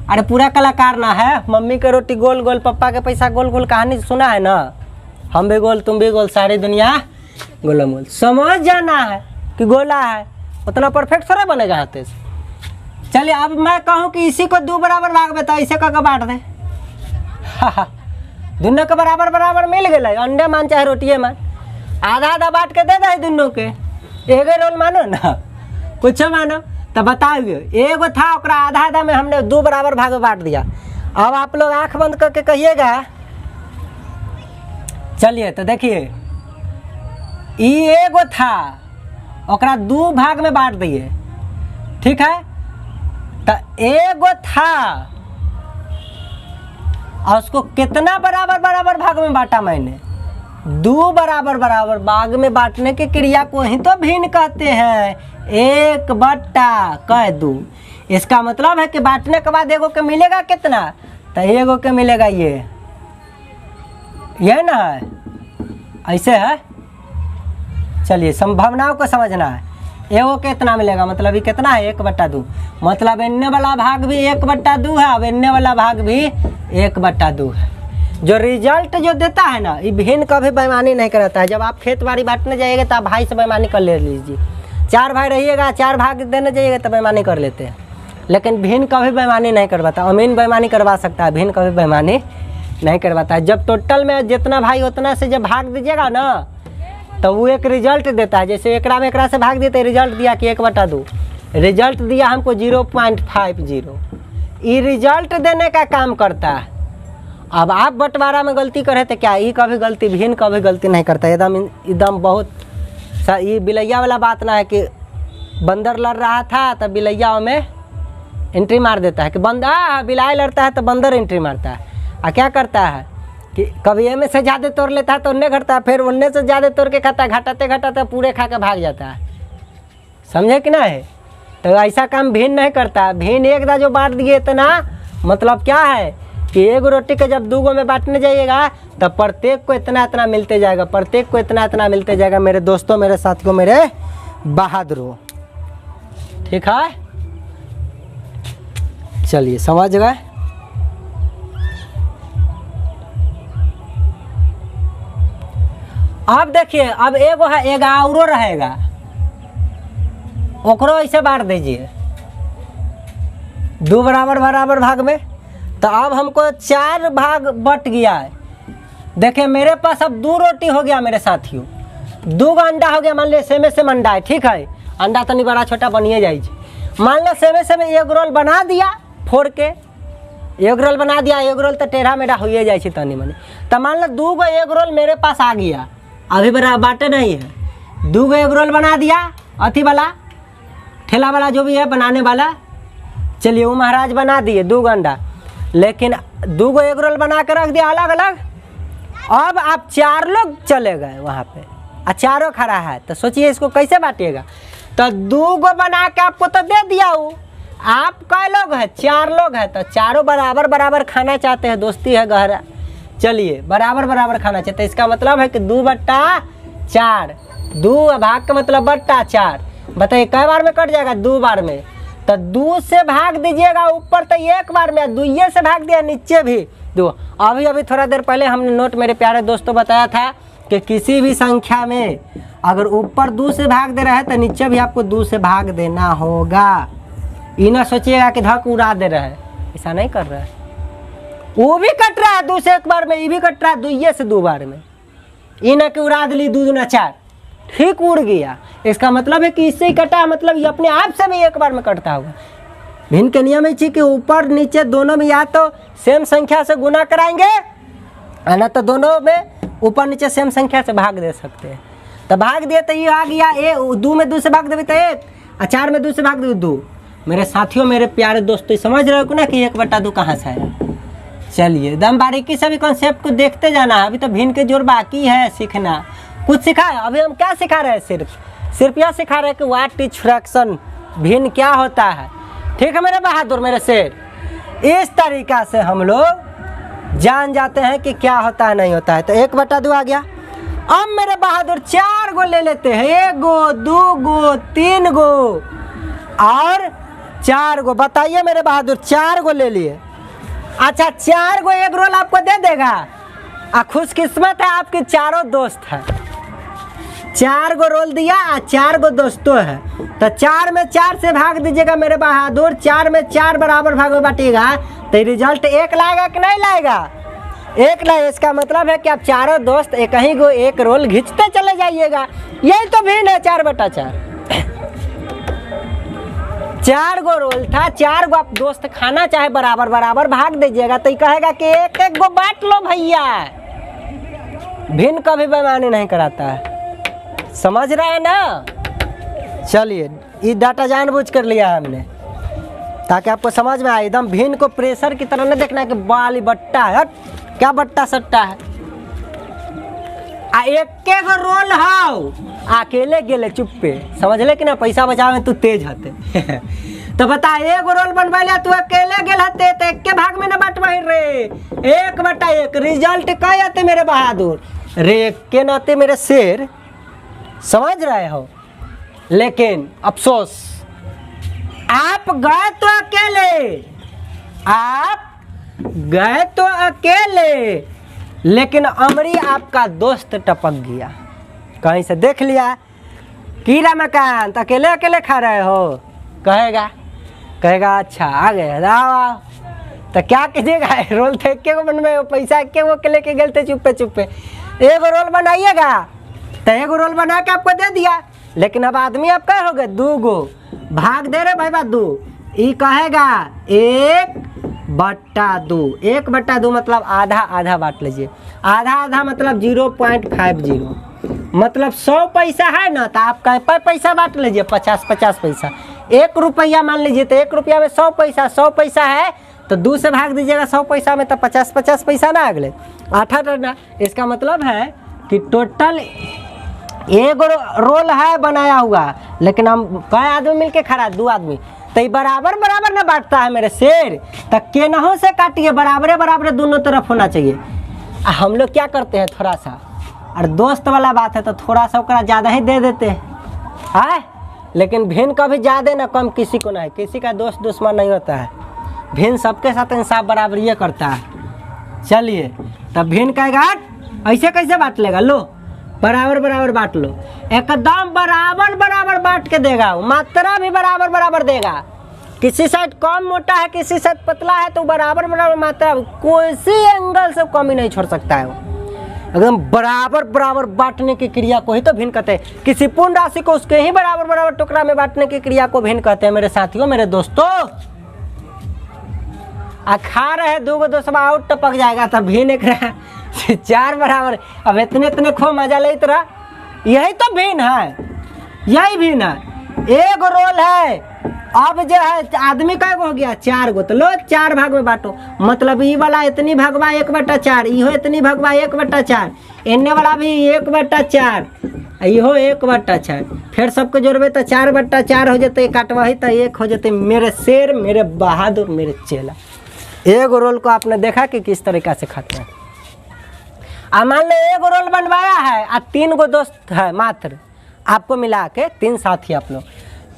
अरे पूरा कलाकार ना है, मम्मी के रोटी गोल गोल, पापा के पैसा गोल गोल, कहानी सुना है ना, हम भी गोल तुम भी गोल, सारी दुनिया गोलम गोल। समझ जाना है कि गोला है, उतना परफेक्ट थोड़ा बनेगा हाथे से। चलिए अब मैं कहूँ कि इसी को 2 बराबर भाग बताओ, इसे कह बांट दे। दोनों के बराबर बराबर मिल गए, अंडे मान चाहे रोटिए मान, आधा आधा बांट के दे दे दोनों के, एक रोल मानो ना, कुछ मानो तो बताइए। एगो था ओकरा आधा आधा में हमने 2 बराबर भाग में बांट दिया। अब आप लोग आंख बंद करके कहिएगा। चलिए तो देखिए, ये एगो था ओकरा 2 भाग में बांट दिए, ठीक है? तो एगो था और उसको कितना बराबर बराबर भाग में बांटा मैंने? 2 बराबर बराबर भाग में बांटने की क्रिया को ही तो भिन्न कहते हैं, 1/2। इसका मतलब है कि बांटने के बाद एगो के मिलेगा कितना? तो एगो के मिलेगा ये ना है, ऐसे है। चलिए संभावनाओं को समझना है, एगो कितना मिलेगा, मतलब ये कितना है? 1/2, मतलब इन्ने वाला भाग भी 1/2 है, अब इन्ने वाला भाग भी 1/2 है। जो रिजल्ट जो देता है ना, ये भिन्न कभी बेईमानी नहीं कराता है। जब आप खेत बाड़ी बांटने जाइएगा तो आप भाई से बेईमानी कर ले लीजिए, 4 भाई रहिएगा, 4 भाग देने जाइएगा तो बेईमानी कर लेते हैं, लेकिन भिन्न कभी बेईमानी नहीं करवाता। अमीन बेईमानी करवा सकता है, भिन्न कभी बेईमानी नहीं करवाता है। जब टोटल में जितना भाई उतना से जब भाग दीजिएगा ना, तो वो एक रिजल्ट देता है। जैसे एकरा में एकरा से भाग दिए तो रिजल्ट दिया कि 1/2, रिजल्ट दिया हमको 0.50। ये रिजल्ट देने का काम करता है। अब आप बंटवारा में गलती करे तो क्या, ये कभी गलती, भिन्न कभी गलती नहीं करता। एकदम बहुत ये बिलैया वाला बात ना है कि बंदर लड़ रहा था तो बिलैया में एंट्री मार देता है कि बिलाई लड़ता है तो बंदर एंट्री मारता है। क्या करता है कि कभी ए में से ज़्यादा तोड़ लेता है तो उन्ने घटता है, फिर उन्ने से ज़्यादा तोड़ के खाता है, घटाते घटाते पूरे खा के भाग जाता है। समझे कि ना है? तो ऐसा काम भिन्न नहीं करता है। भिन्न एक दा जो बांट दिए इतना, मतलब क्या है कि एक रोटी के जब 2 गो में बांटने जाइएगा तो प्रत्येक को इतना इतना मिलते जाएगा, प्रत्येक को इतना इतना मिलते जाएगा मेरे दोस्तों, मेरे साथियों, मेरे बहादुरों। ठीक है, चलिए समझ गए। अब देखिए, अब एगो है, एक और रहेगा, ओकरो ऐसे बांट दीजिए 2 बराबर बराबर भाग में। तो अब हमको 4 भाग बट गया है। देखिए मेरे पास अब 2 रोटी हो गया मेरे साथियों, 2 अंडा हो गया। मान लिया सेमे सेम अंडा है, ठीक है, अंडा तनी बड़ा छोटा बनिए जाए। मान लो सेमे सेम एग रोल बना दिया, फोड़ के एग रोल बना दिया। एग रोल तो टेढ़ा मेढ़ा हो जाए तनी मनी। तो मान लो 2 गो एग रोल मेरे पास आ गया, अभी बड़ा बाटे नहीं है। 2 गो एग रोल बना दिया, अथी वाला ठेला वाला जो भी है बनाने वाला, चलिए वो महाराज बना दिए 2 अंडा। लेकिन 2 गो एग रोल बना के रख दिया अलग अलग। अब आप 4 लोग चले गए वहाँ पे, और चारों खड़ा है, तो सोचिए इसको कैसे बांटिएगा। तो 2 गो बना के आपको तो दे दिया हूँ। आप कै लोग हैं? 4 लोग हैं। तो चारों बराबर बराबर खाना चाहते हैं, दोस्ती है गहरा। चलिए बराबर बराबर खाना चाहते हैं, इसका मतलब है कि 2/4। 2 भाग का मतलब बट्टा 4। बताइए कै बार में कट जाएगा? 2 बार में। तो 2 से भाग दीजिएगा ऊपर तो 1 बार में, 2 से भाग दिया नीचे भी 2। अभी थोड़ा देर पहले हमने नोट मेरे प्यारे दोस्तों बताया था कि किसी भी संख्या में अगर ऊपर 2 से भाग दे रहा है तो नीचे भी आपको 2 से भाग देना होगा। ये ना सोचिएगा कि धक उड़ा दे रहा है, ऐसा नहीं कर रहा है। वो भी कट रहा है 2 से 1 बार में, ये भी कट रहा है 2 से 2 बार में। ये ना कि उड़ा दिली 2 दूना 4, ठीक उड़ गया। इसका मतलब है कि इससे ही कटा, मतलब ये अपने आप से भी 1 बार में कटता होगा। भिन्न के नियम है कि ऊपर नीचे दोनों में या तो सेम संख्या से गुना कराएंगे, ना तो दोनों में ऊपर नीचे सेम संख्या से भाग दे सकते हैं। तो भाग दिए तो ये आ गया 2 में 2 से भाग देवे तो 1, और 4 में 2 से भाग देवे 2। मेरे साथियों, मेरे प्यारे दोस्तों, समझ रहे हो ना कि 1/2 कहाँ से आया? चलिए एकदम बारीकी से भी कॉन्सेप्ट को देखते जाना है। अभी तो भिन्न के जोड़ बाकी है सीखना, कुछ सिखा है। अभी हम क्या सिखा रहे हैं? सिर्फ यह सिखा रहे हैं कि व्हाट इज फ्रैक्शन, भिन्न क्या होता है। ठीक है मेरे बहादुर, मेरे शेर, इस तरीका से हम लोग जान जाते हैं कि क्या होता है नहीं होता है। तो 1/2 आ गया। अब मेरे बहादुर 4 गो ले लेते हैं, 1 गो 2 गो 3 गो और 4 गो। बताइए मेरे बहादुर, 4 गो ले लिए। अच्छा, 4 गो एग रोल आपको दे देगा। खुशकिस्मत है आपके चारों दोस्त हैं, 4 गो रोल दिया, 4 गो दोस्तों है। तो 4 में 4 से भाग दीजिएगा मेरे बहादुर। 4 में 4 बराबर भाग में बांटिएगा तो रिजल्ट 1 लाएगा कि नहीं लाएगा? 1 लाएगा। इसका मतलब है कि आप चारों दोस्त एक ही गो एक रोल घिंचते चले जाइएगा। यही तो भिन्न है 4/4। 4 गो रोल था, 4 गो आप दोस्त खाना चाहे बराबर बराबर भाग दीजिएगा। तो ये कहेगा कि 1 गो बांट लो भैया। भिन्न कभी बेईमानी नहीं कराता है, समझ रहे हैं ना? चलिए, ये डाटा जानबूझ कर लिया हमने ताकि आपको समझ में आए। एकदम भिन्न को प्रेशर की तरह न देखना कि बाली बट्टा है, क्या बट्टा सट्टा है। एक गो रोल हाउ अकेले गेले चुप्पे, समझ ले कि ना? पैसा बचावे तू तेज हते। तो बता, 1 गो रोल बनवाइले तू अकेले गेल हते तो 1 के भाग में न बंटवाई रे। 1/1 रिजल्ट क्या आते मेरे बहादुर? रे 1 के नाते मेरे शेर, समझ रहे हो? लेकिन अफसोस, आप गए तो अकेले, लेकिन अमरी आपका दोस्त टपक गया। कहीं से देख लिया कि रमाकांत अकेले अकेले खा रहे हो, कहेगा अच्छा आ गए आओ। तो क्या कीजिएगा? रोल तो 1 को बनवाए, पैसा 1 को के लेके गए थे चुप्पे। 1 रोल बनाइएगा तो 1 रोल बना के आपको दे दिया। लेकिन अब आदमी आप क्या हो गए? 2 गो भाग दे रहे भाई बात 2। ये कहेगा 1/2। 1/2 मतलब आधा आधा बांट लीजिए। आधा आधा मतलब 0.50। मतलब 100 पैसा है ना, तो आप कहीं पैसा बांट लीजिए, 50 पैसा। 1 रुपया मान लीजिए तो 1 रुपया में 100 पैसा, 100 पैसा है तो 2 से भाग दीजिएगा 100 पैसा में, तो 50-50 पैसा ना अगले 8 ना। इसका मतलब है कि टोटल एक रोल है बनाया हुआ, लेकिन हम कई आदमी मिलके खड़ा, 2 आदमी, तो ये बराबर बराबर ना बांटता है मेरे शेर। तो केनहों से काटिए, बराबरे बराबर दोनों तरफ होना चाहिए। हम लोग क्या करते हैं थोड़ा सा, और दोस्त वाला बात है तो थोड़ा सा ओकरा ज़्यादा ही दे देते हैं, लेकिन भिन्न कभी ज़्यादा ना कम किसी को नहीं, किसी का दोस्त दुश्मन नहीं होता है। भिन्न सबके साथ इंसाफ बराबर ये करता है। चलिए तब भिन्न कहेगा ऐसे कैसे बांट लेगा, लो बराबर बराबर बांट लो, एकदम बराबर बराबर बांट के देगा, मात्रा भी बराबर बराबर देगा। किसी साइड कम मोटा है, किसी साइड पतला है, तो बराबर बराबर मात्रा, किसी एंगल से कमी नहीं छोड़ सकता है वो, एकदम बराबर बराबर बांटने की क्रिया को ही तो भिन्न कहते हैं। किसी पूर्ण राशि को उसके ही बराबर बराबर टुकड़ा में बांटने की क्रिया को भिन्न कहते हैं। मेरे साथियों, मेरे दोस्तों, खा रहे 2 दोस्तों आउट टपक जाएगा, तब भिन्न एक 4 बराबर, अब इतने खो मजा ले रहा, यही तो भिन्न है, यही भिन्न है। एक रोल है, अब जो है आदमी का हो गया 4 गो, तो लो 4 भाग में बांटो, मतलब ये वाला इतनी भगवा 1/4, इहो इतनी भगवा 1/4, इन्ने वाला भी 1/4, इहो 1/4, फिर सबको जोड़बे तो 4/4 हो जाते, काटवाही तो 1 हो जाते। मेरे शेर, मेरे बहादुर, मेरे चेला। एक रोल को आपने देखा कि किस तरीका से खाते हैं। मान लो एक रोल बनवाया है और 3 गो दोस्त है मात्र, आपको मिला के 3 साथी आप लोग,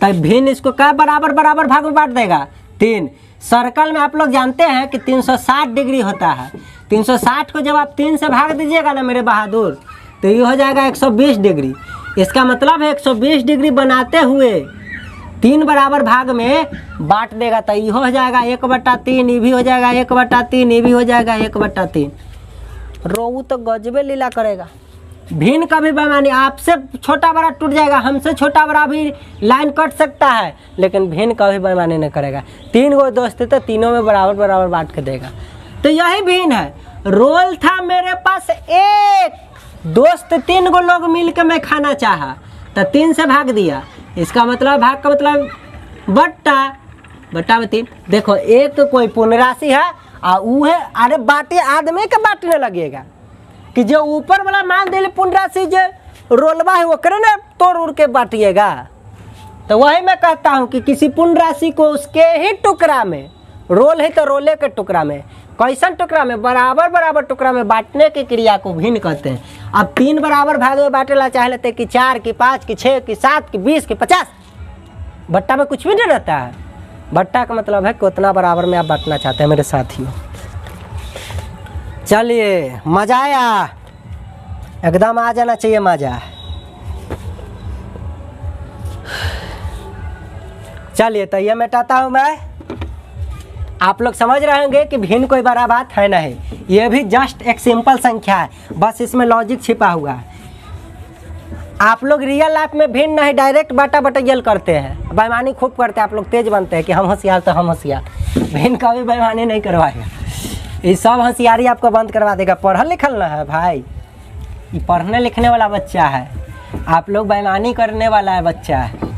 तब भिन्न इसको क्या बराबर बराबर भाग में बांट देगा 3। सर्कल में आप लोग जानते हैं कि 360 डिग्री होता है, 360 को जब आप 3 से भाग दीजिएगा ना मेरे बहादुर, तो ये हो जाएगा 120 डिग्री। इसका मतलब है 120 डिग्री बनाते हुए 3 बराबर भाग में बांट देगा, तो ये हो जाएगा 1/3, ये भी हो जाएगा 1/3, ये भी हो जाएगा 1/3। रोहू तो गजबे लीला करेगा। भिन्न कभी बेईमानी, आपसे छोटा बड़ा टूट जाएगा, हमसे छोटा बड़ा भी लाइन कट सकता है, लेकिन भिन्न कभी बेईमानी नहीं करेगा। 3 गो दोस्त थे तो तीनों में बराबर बराबर बांट के देगा, तो यही भिन्न है। रोल था मेरे पास एक दोस्त, 3 गो लोग मिल के मैं खाना चाहा, तो 3 से भाग दिया। इसका मतलब भाग का मतलब बट्टा में 3। देखो एक तो कोई पूर्ण राशि है और वो है, अरे बाटे आदमी के बांटने लगेगा कि जो ऊपर वाला मान दे पूर्ण राशि जो रोलवा है वो करे ना तोड़ उड़ के बांटिएगा। तो वही मैं कहता हूँ कि किसी पूर्ण राशि को उसके ही टुकड़ा में, रोल है तो रोले के टुकड़ा में, कैसन टुकड़ा में, बराबर बराबर टुकड़ा में बांटने की क्रिया को भिन्न कहते हैं। अब 3 बराबर भाग में बांटेला चाह लेते कि 4 की 5 की 6 की 7 की 20 की 50, बट्टा में कुछ भी नहीं रहता है। बट्टा का मतलब है कि उतना बराबर में आप बांटना चाहते हैं मेरे साथियों। चलिए मजा आया, एकदम आ जाना चाहिए मजा। चलिए तो ये मिटाता हूँ मैं। आप लोग समझ रहे होंगे कि भिन्न कोई बड़ा बात है नहीं, ये भी जस्ट एक सिंपल संख्या है, बस इसमें लॉजिक छिपा हुआ है। आप लोग रियल लाइफ में भिन्न नहीं, डायरेक्ट बाटा बटैयल करते हैं, बेईमानी खूब करते हैं। आप लोग तेज बनते हैं कि हम होशियार तो हम होशियार, भिन्न कभी बेईमानी नहीं करवाएगा। ये सब होशियारी आपको बंद करवा देगा। पढ़ल लिखल ना है भाई, ये पढ़ने लिखने वाला बच्चा है, आप लोग बेईमानी करने वाला है बच्चा है,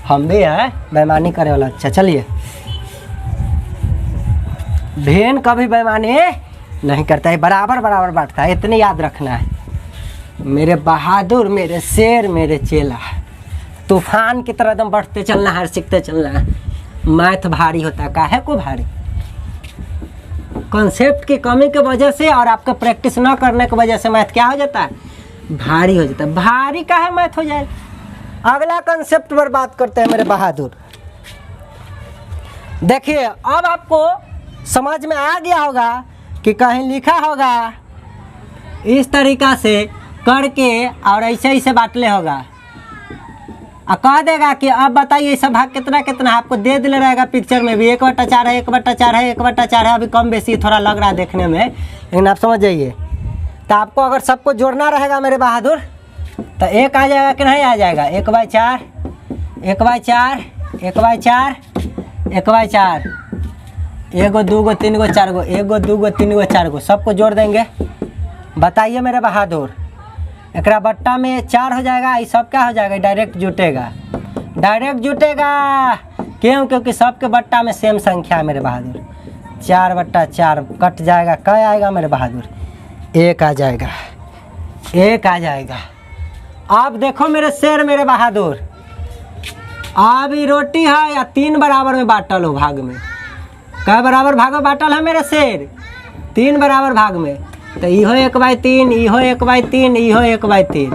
हम भी हैं बेईमानी करने वाला बच्चा। चलिए भिन्न कभी बेईमानी नहीं करता है, बराबर बराबर बांटता है, इतनी याद रखना है मेरे बहादुर, मेरे शेर, मेरे चेला। तूफान की तरह एकदम बढ़ते चलना है, सीखते चलना है। मैथ भारी होता है, काहे को भारी? कॉन्सेप्ट की कमी की वजह से और आपका प्रैक्टिस न करने की वजह से मैथ क्या हो जाता है? भारी हो जाता है। भारी काहे मैथ हो जाए? अगला कॉन्सेप्ट पर बात करते हैं मेरे बहादुर। देखिए अब आपको समझ में आ गया होगा कि कहीं लिखा होगा इस तरीका से करके और ऐसे ऐसे बांटले होगा, और कह देगा कि अब बताइए सब भाग कितना कितना है, आपको दे दिले रहेगा पिक्चर में भी 1/4 है, 1/4 है, 1/4 है। अभी कम बेसी थोड़ा लग रहा है देखने में, लेकिन आप समझ जाइए। तो आपको अगर सबको जोड़ना रहेगा मेरे बहादुर, तो 1 आ जाएगा कि नहीं आ जाएगा? 1/4, 1/4, 1/4, 1/4, 1 गो 2 गो 3 गो 4 गो, 1 गो 2 गो 3 गो 4 गो, सबको जोड़ देंगे। बताइए मेरे बहादुर, एकरा बट्टा में 4 हो जाएगा, ये सब क्या हो जाएगा? डायरेक्ट जुटेगा, डायरेक्ट जुटेगा। क्यों? क्योंकि सबके बट्टा में सेम संख्या है मेरे बहादुर। 4/4 कट जाएगा, क्या आएगा मेरे बहादुर? 1 आ जाएगा, 1 आ जाएगा। अब देखो मेरे शेर मेरे बहादुर, अब ये रोटी है या 3 बराबर में बांटल हो भाग में? क्या बराबर भाग में बांटल है मेरे शेर? 3 बराबर भाग में। तो इहो 1/3, इहो 1/3, इहो 1/3।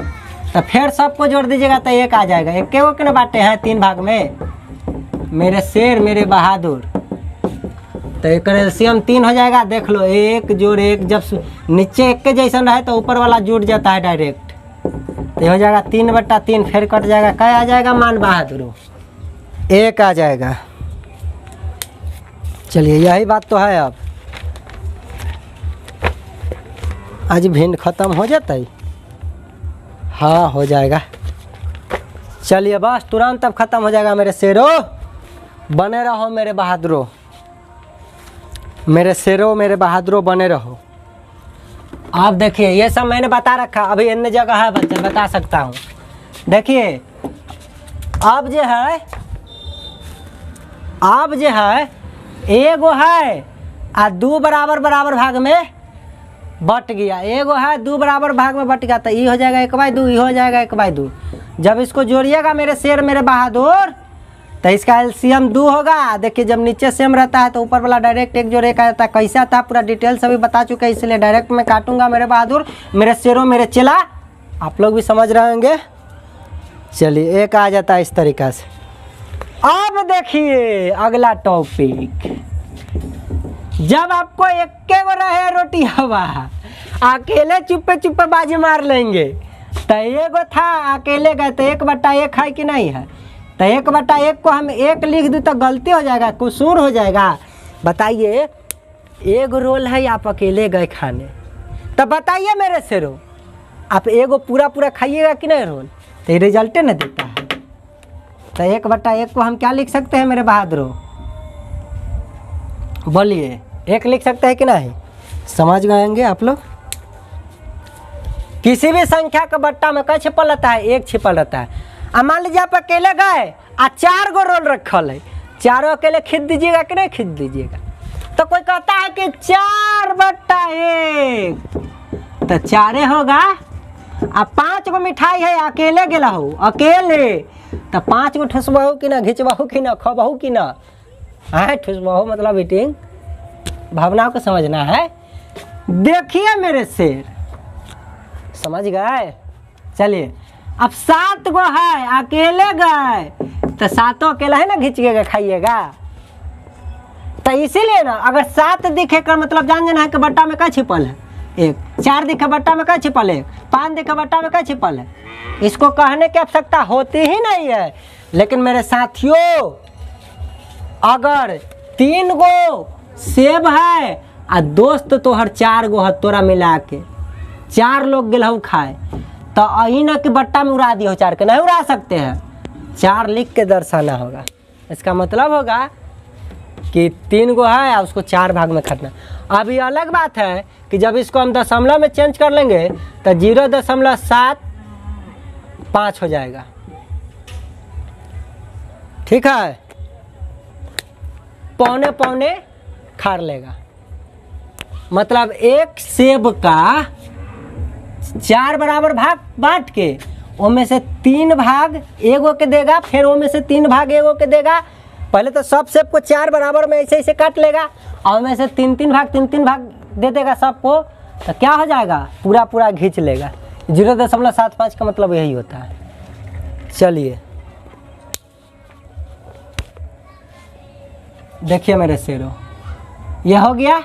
तो फिर सबको जोड़ दीजिएगा तो 1 आ जाएगा। एक को क्यों बांटे हैं 3 भाग में मेरे शेर मेरे बहादुर? तो एक एलसीएम 3 हो जाएगा। देख लो 1 जोड़ 1, जब नीचे 1 के जैसा रहे तो ऊपर वाला जुड़ जाता है डायरेक्ट। तो हो जाएगा 3/3, फिर कट जाएगा, क्या आ जाएगा मान बहादुर? 1 आ जाएगा। चलिए यही बात तो है। अब आज भिन्न खत्म हो जाता है। हाँ हो जाएगा। चलिए बस तुरंत अब खत्म हो जाएगा मेरे शेरों। बने रहो मेरे बहादुरों, मेरे शेरों मेरे बहादुरों बने रहो। आप देखिए ये सब मैंने बता रखा, अभी अन्य जगह है बच्चे बता सकता हूँ। देखिए अब जो है एगो है आ 2 बराबर भाग में बट गया, एगो है 2 बराबर भाग में बट गया। तो ये हो जाएगा 1/2, ये हो जाएगा 1/2। जब इसको जोड़िएगा मेरे शेर मेरे बहादुर तो इसका एलसीएम 2 होगा। देखिए जब नीचे सेम रहता है तो ऊपर वाला डायरेक्ट 1 जोड़ 1 आता है। कैसे आता है पूरा डिटेल सभी बता चुके हैं, इसलिए डायरेक्ट मैं काटूंगा मेरे बहादुर मेरे शेरों मेरे चेला। आप लोग भी समझ रहे होंगे। चलिए 1 आ जाता है इस तरीक़ा से। अब देखिए अगला टॉपिक, जब आपको 1 रहे रोटी हवा अकेले चुप्पे बाजी मार लेंगे। तो एगो था अकेले गए तो 1/1 है कि नहीं है? तो 1/1 को हम 1 लिख दूँ तो गलती हो जाएगा, कसूर हो जाएगा। बताइए एगो रोल है आप अकेले गए खाने, तो बताइए मेरे शेरों आप एगो पूरा खाइएगा कि नहीं रोल? तो ये रिजल्टे न देता है। तो 1/1 को हम क्या लिख सकते हैं मेरे बहादुरों? बोलिए 1 लिख सकते हैं कि नहीं? समझ गएंगे आप लोग। किसी भी संख्या का बट्टा में क्या छिपल रहता है? 1 छिपल रहता है। अब मान लीजिए आप अकेले गए आ 4 गो रोल रखल है, चारों अकेले खींच दीजिएगा कि नहीं खींच दीजिएगा? तो कोई कहता है कि 4/1 तो 4 होगा। अब 5 गो मिठाई है अकेले गेला हो अकेले, तो 5 गो ठुसबहू कि ना, घिंचबहू कि ना, खबहू कि ना? है ठुसबहू मतलब ईटिंग, भावनाओं को समझना है। देखिए मेरे शेर समझ गए। चलिए अब 7 गो है अकेले गए तो 7 अकेला है ना, घिंच के खाइएगा। तो इसीलिए ना अगर 7 दिखे का मतलब जान जाना है कि बट्टा में क्या छिपल है? 1। 4 दिखे बट्टा में क्या छिपल है? 5 दिखे बट्टा में क्या छिपल है? इसको कहने की आवश्यकता होती ही नहीं है। लेकिन मेरे साथियों अगर 3 गो सेब है आ दोस्त तो हर 4 गो है, तोरा मिला के 4 लोग गेलहू खाए, तो अही न कि बट्टा में उड़ा दिए हो 4 के, नहीं उड़ा सकते हैं। 4 लिख के दर्शाना होगा। इसका मतलब होगा कि 3 गो है और उसको 4 भाग में काटना। अब ये अलग बात है कि जब इसको हम दशमलव में चेंज कर लेंगे तो 0.75 हो जाएगा। ठीक है, पौने खार लेगा। मतलब 1 सेब का 4 बराबर भाग बांट के उनमें से 3 भाग एगो के देगा, फिर उनमें से 3 भाग एगो के देगा। पहले तो सब सेब को 4 बराबर में ऐसे काट लेगा और उनमें से 3 भाग दे देगा सबको। तो क्या हो जाएगा? पूरा घींच लेगा। 0.75 का मतलब यही होता है। चलिए देखिए मेरे शेरों, यह हो गया।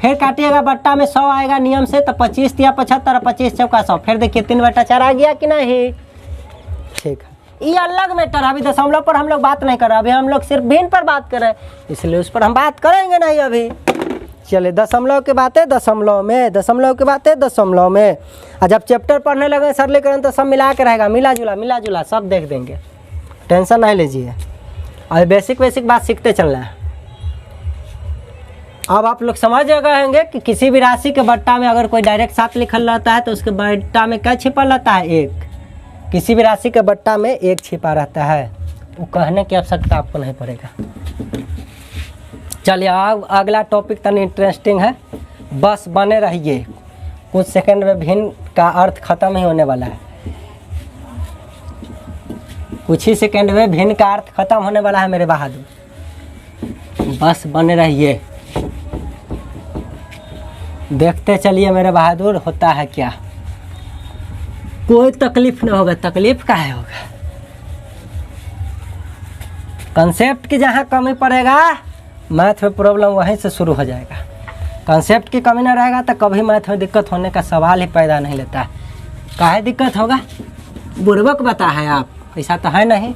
फिर काटिएगा बट्टा में 100 आएगा नियम से, तो 25 या 75, 25 चौका 100। फिर देखिए 3/4 आ गया कि नहीं? ठीक है, ये अलग मैटर। अभी दशमलव पर हम लोग बात नहीं कर रहे, अभी हम लोग सिर्फ भिन्न पर बात कर रहे हैं, इसलिए उस पर हम बात करेंगे नहीं अभी। चलिए दशमलव की बातें दशमलव में, दशमलव की बातें दशमलव में। और जब चैप्टर पढ़ने लगे सरलीकरण तो सब मिला के रहेगा, मिला जुला सब देख देंगे, टेंशन नहीं लीजिए। और बेसिक बात सीखते चलना है। अब आप लोग समझ गए होंगे कि किसी भी राशि के बट्टा में अगर कोई डायरेक्ट 7 लिखल रहता है तो उसके बट्टा में क्या छिपा रहता है? 1। किसी भी राशि के बट्टा में 1 छिपा रहता है, वो कहने की आवश्यकता आपको नहीं पड़ेगा। चलिए अगला टॉपिक तनी इंटरेस्टिंग है, बस बने रहिए, कुछ सेकंड में भिन्न का अर्थ खत्म ही होने वाला है। कुछ ही सेकंड में भिन्न का अर्थ खत्म होने वाला है मेरे बहादुर, बस बने रहिए, देखते चलिए मेरे बहादुर होता है क्या। कोई तकलीफ ना होगा, तकलीफ काहे होगा। कंसेप्ट की जहाँ कमी पड़ेगा मैथ में प्रॉब्लम वहीं से शुरू हो जाएगा। कंसेप्ट की कमी ना रहेगा तो कभी मैथ में दिक्कत होने का सवाल ही पैदा नहीं लेता है। काहे दिक्कत होगा, बुर्बक बता है आप, ऐसा तो है नहीं,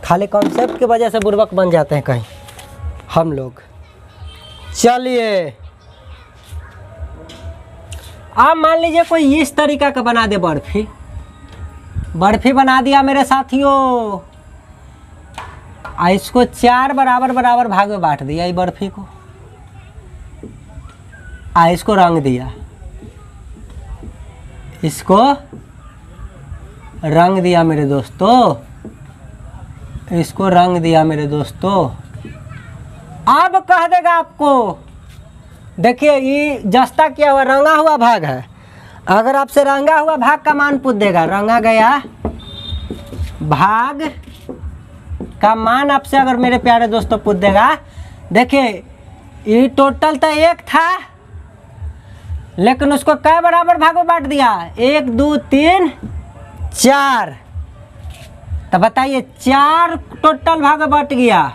खाली कॉन्सेप्ट की वजह से बुर्बक बन जाते हैं कहीं हम लोग। चलिए आप मान लीजिए कोई इस तरीका का बना दे बर्फी, बर्फी बना दिया मेरे साथियों, इसको 4 बराबर बराबर भाग में बांट दिया, ये बर्फी को, इसको रंग दिया, इसको रंग दिया मेरे दोस्तों, इसको रंग दिया मेरे दोस्तों। अब कह देगा आपको, देखिए ये जस्ता किया हुआ रंगा हुआ भाग है, अगर आपसे रंगा हुआ भाग का मान पूछ देगा, रंगा गया भाग का मान आपसे अगर मेरे प्यारे दोस्तों पूछ देगा, देखिए ये टोटल तो 1 था लेकिन उसको कै बराबर भाग में बांट दिया, 1 2 3 4, तो बताइए 4 टोटल भाग में बट गया।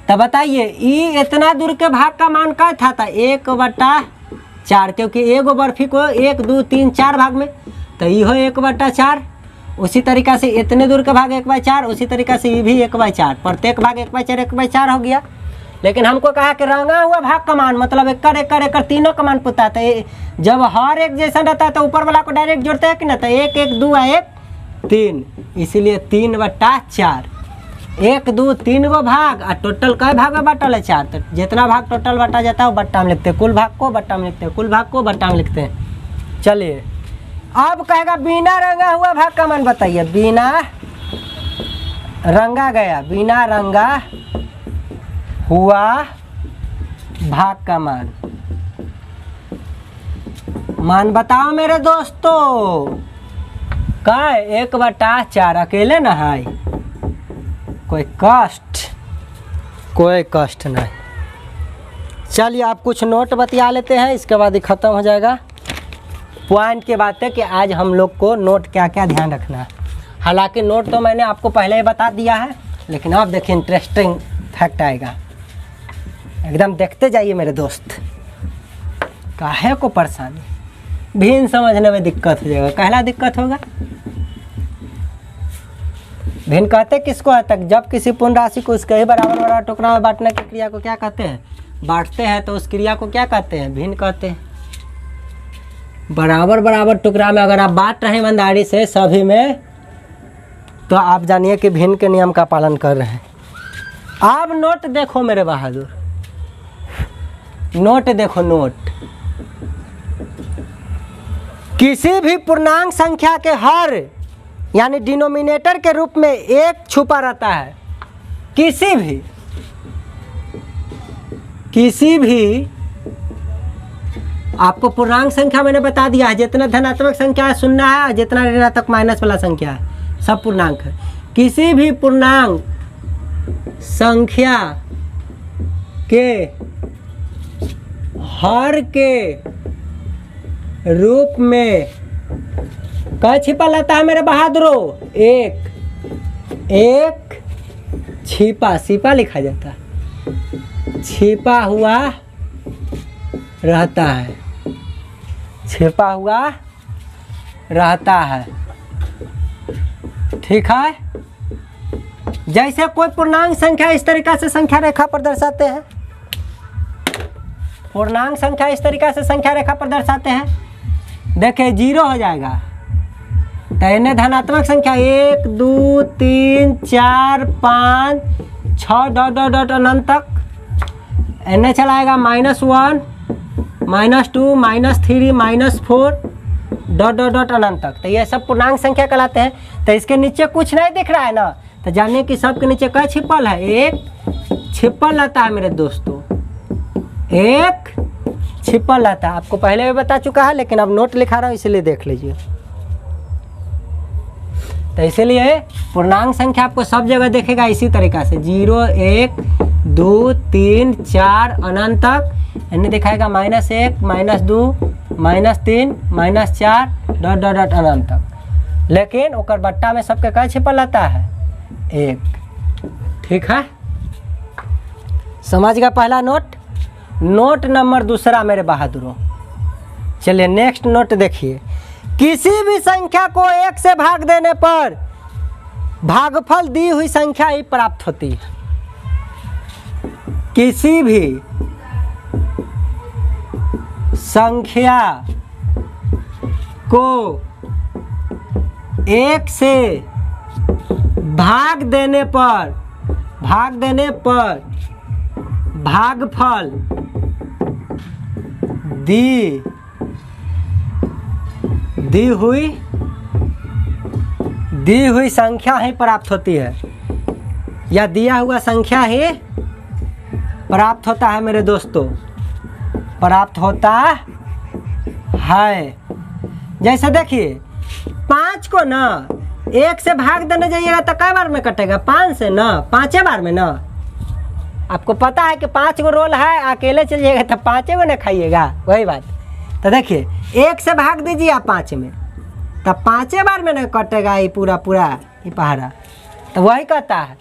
तो बताइए ये इतना दूर के भाग का मान क्या था 1/4, क्योंकि एगो बर्फी को 1 2 3 4 भाग में, तो ये हो 1/4। उसी तरीक़ा से इतने दूर का भाग 1/4, उसी तरीक़ा से ये भी 1/4, प्रत्येक भाग 1/4 1/4 हो गया। लेकिन हमको कहा कि रंगा हुआ भाग का मान मतलब एकड़ तीनों का मान पूछता है, जब हर एक जैसा रहता है तो ऊपर वाला को डायरेक्ट जोड़ते हैं कि ना, तो 1 1 2 1 3, इसीलिए 3/4, 1 2 3 गो भाग और टोटल कई भाग में बटल है 4, तो जितना भाग टोटल बटा जाता है वो बट्टा में लिखते हैं, कुल भाग को बट्टा में लिखते हैं, कुल भाग को बट्टा में लिखते हैं। चलिए अब कहेगा बिना रंगा हुआ भाग का मान बताइए, बिना रंगा गया, बिना रंगा हुआ भाग का मान बताओ मेरे दोस्तों। का 1/4 अकेले ना है, कोई कष्ट नहीं। चलिए आप कुछ नोट बतिया लेते हैं, इसके बाद ही ख़त्म हो जाएगा। पॉइंट की बात है कि आज हम लोग को नोट क्या क्या ध्यान रखना है। हालांकि नोट तो मैंने आपको पहले ही बता दिया है, लेकिन अब देखिए इंटरेस्टिंग फैक्ट आएगा, एकदम देखते जाइए मेरे दोस्त। काहे को परेशानी, भिन्न समझने में दिक्कत हो जाएगा। कहला दिक्कत होगा, भिन्न कहते किसको है तक, जब किसी पूर्ण राशि को उसके ही बराबर बराबर टुकड़ा में बांटने की क्रिया को क्या कहते हैं, बांटते हैं, तो उस क्रिया को क्या कहते हैं, भिन्न कहते हैं। बराबर बराबर टुकड़ा में अगर आप बांट रहे हैं ईमानदारी से सभी में, तो आप जानिए कि भिन्न के नियम का पालन कर रहे हैं। अब नोट देखो मेरे बहादुर, नोट देखो, नोट किसी भी पूर्णांक संख्या के हर यानी डिनोमिनेटर के रूप में 1 छुपा रहता है। किसी भी आपको पूर्णांक संख्या मैंने बता दिया है, जितना धनात्मक संख्या है 0 है, जितना ऋणात्मक माइनस वाला संख्या है सब पूर्णांक है। किसी भी पूर्णांक संख्या के हर के रूप में क्या छिपा रहता है मेरे बहादुरों, 1 छिपा लिखा जाता है, छिपा हुआ रहता है, छिपा हुआ रहता है। ठीक है, जैसे कोई पूर्णांक संख्या इस तरीका से संख्या रेखा पर दर्शाते हैं, पूर्णांक संख्या इस तरीका से संख्या रेखा पर दर्शाते हैं, देखिए 0 हो जाएगा, तो इन्हें धनात्मक संख्या 1 2 3 4 5 6 डॉट अनंत तक, इन्हें चलाएगा -1 -2 -3 -4 डॉट अनंत तक, तो ये सब पूर्णांक संख्या कहलाते हैं। तो इसके नीचे कुछ नहीं दिख रहा है ना, तो तो जानिए कि सब के नीचे क्या छिपल है, एक छिपल रहता है मेरे दोस्तों, एक छिपल रहता है। आपको पहले भी बता चुका है लेकिन अब नोट लिखा रहा हूँ इसलिए देख लीजिए। तो इसलिए पूर्णांक संख्या आपको सब जगह देखेगा इसी तरीका से, 0 1 2 3 4 अनंत तक, यानी दिखाएगा -1 -2 -3 -4 डॉट डॉट डॉट अनंत तक। लेकिन ओकर बट्टा में सबके क्या छिपल रहता है, एक। ठीक है, समझ गया पहला नोट। नोट नंबर दूसरा मेरे बहादुरों, चलिए नेक्स्ट नोट देखिए। किसी भी संख्या को 1 से भाग देने पर भागफल दी हुई संख्या ही प्राप्त होती है। किसी भी संख्या को 1 से भाग देने पर भागफल दी हुई संख्या ही प्राप्त होती है, या दिया हुआ संख्या ही प्राप्त होता है मेरे दोस्तों, प्राप्त होता है। जैसे देखिए 5 को ना 1 से भाग देने जाइएगा तो कई बार में कटेगा, 5 से ना 5 बार में ना। आपको पता है कि 5 गो रोल है, अकेले चलिएगा तो 5 गो ना खाइएगा, वही बात। तो देखिए 1 से भाग दीजिए आप 5 में, तब 5 बार में ना कटेगा ये पूरा ये पहाड़ा। तो वही कहता है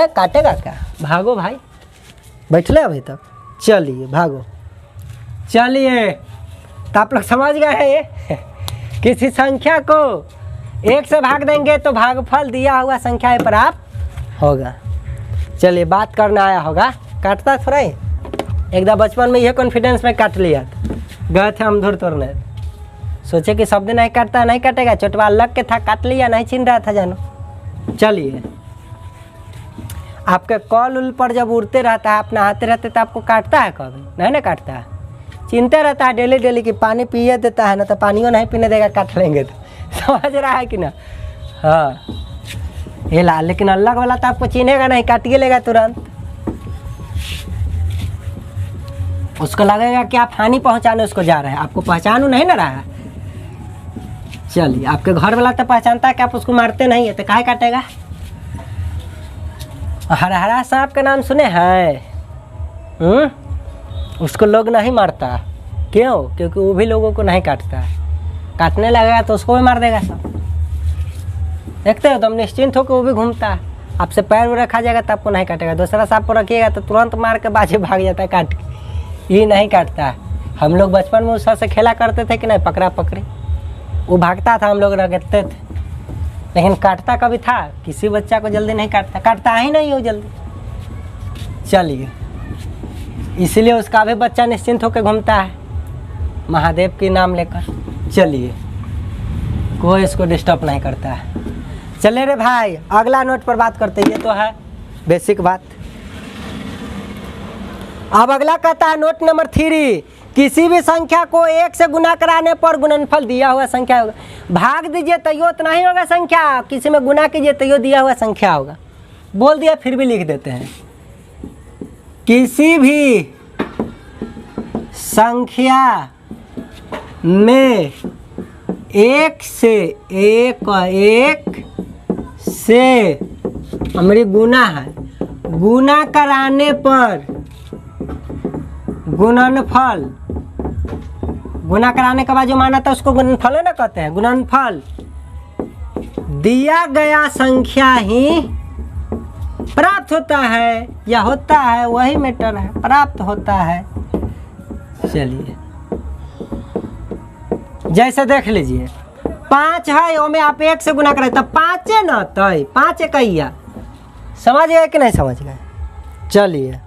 काटेगा क्या, भागो भाई, बैठले अभी तक, चलिए भागो। चलिए तो आप लोग समझ गए हैं ये किसी संख्या को 1 से भाग देंगे तो भागफल दिया हुआ संख्या प्राप्त होगा। चलिए बात करना आया होगा, काटता थोड़ा ही, एकदम बचपन में यह कॉन्फिडेंस में काट लिया था, गए थे हम धुर तोड़ने, सोचे कि शब्द नहीं काटता, नहीं काटेगा, चोटवा लग के था, काट लिया, नहीं छीन रहा था जानो। चलिए आपके कॉल उल पर जब उड़ते रहता है, आप नहाते रहते तो आपको काटता है कभी, नहीं ना काटता है, चिंता रहता है डेली डेली कि पानी पिए देता है ना, तो पानियों नहीं पीने देगा, काट लेंगे तो। समझ रहा है कि ना, हाँ ये ला, लेकिन अलग वाला तो आपको चिनेगा नहीं, काटिए लेगा तुरंत, उसको लगेगा कि आप हानि पहुंचाने उसको जा रहे हैं, आपको पहचान नहीं ना रहा है। चलिए आपके घर वाला तो पहचानता है कि आप उसको मारते नहीं है, तो काहे काटेगा। हरा सांप का नाम सुने हैं, उसको लोग नहीं मारता, क्यों, क्योंकि वो भी लोगों को नहीं काटता है, काटने लगेगा तो उसको भी मार देगा सब। देखते हो तुम, निश्चिंत हो कि वो भी घूमता है, आपसे पैर में रखा जाएगा तो आपको नहीं काटेगा, दूसरा सांप पर रखिएगा तो तुरंत मार के बाजे भाग जाता है काट के, ये नहीं काटता है। हम लोग बचपन में उससे से खेला करते थे कि नहीं, पकड़ा पकड़ी, वो भागता था, हम लोग रगड़ते थे, लेकिन काटता कभी था, किसी बच्चा को जल्दी नहीं काटता ही नहीं हो जल्दी। चलिए इसलिए उसका भी बच्चा निश्चिंत होकर घूमता है महादेव के नाम लेकर। चलिए कोई इसको डिस्टर्ब नहीं करता है। चले रे भाई अगला नोट पर बात करते, ये तो है बेसिक बात। अब अगला कहता है नोट नंबर 3, किसी भी संख्या को 1 से गुना कराने पर गुणनफल दिया हुआ संख्या होगा। भाग दीजिए तैयो तो नहीं होगा संख्या, किसी में गुना कीजिए तैयो दिया हुआ संख्या होगा। बोल दिया फिर भी लिख देते हैं, किसी भी संख्या में 1 से हमारी गुना है, गुना कराने पर गुणनफल, गुना कराने के बाद जो माना था उसको गुणनफल ना कहते हैं, गुणनफल दिया गया संख्या ही प्राप्त होता है या होता है, वही मैटर है, प्राप्त होता है। चलिए जैसे देख लीजिए 5 है, वो में आप 1 से गुना करें तब 5 न तय 5 इकैया, समझ गए कि नहीं समझ गए। चलिए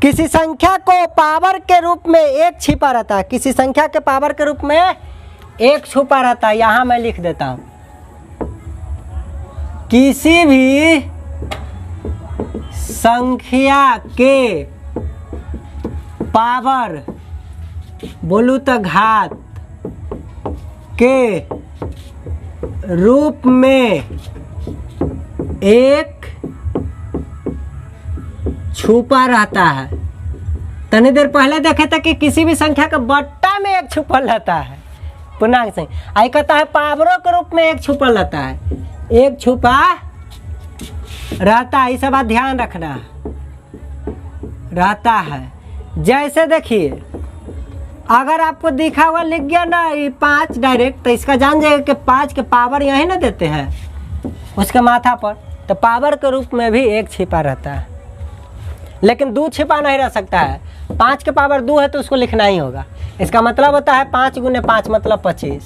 किसी संख्या को पावर के रूप में 1 छिपा रहता है, किसी संख्या के पावर के रूप में 1 छुपा रहता है, यहां मैं लिख देता हूं, किसी भी संख्या के पावर बोलू तो घात के रूप में एक छुपा रहता है। तनी देर पहले देखे थे कि किसी भी संख्या के बट्टा में एक छुपल रहता है, पूर्णांक संख्या। आई कहता है पावरों के रूप में एक छुपल रहता है, एक छुपा रहता है। ये सब बात ध्यान रखना रहता है। जैसे देखिए अगर आपको दिखा हुआ लिख गया ना ये 5 डायरेक्ट, तो इसका जान जाएगा कि 5 के पावर यहीं ना देते हैं उसके माथा पर, तो पावर के रूप में भी एक छिपा रहता है। लेकिन 2 छिपा नहीं रह सकता है। 5 के पावर 2 है तो उसको लिखना ही होगा। इसका मतलब होता है 5 गुने 5 मतलब 25।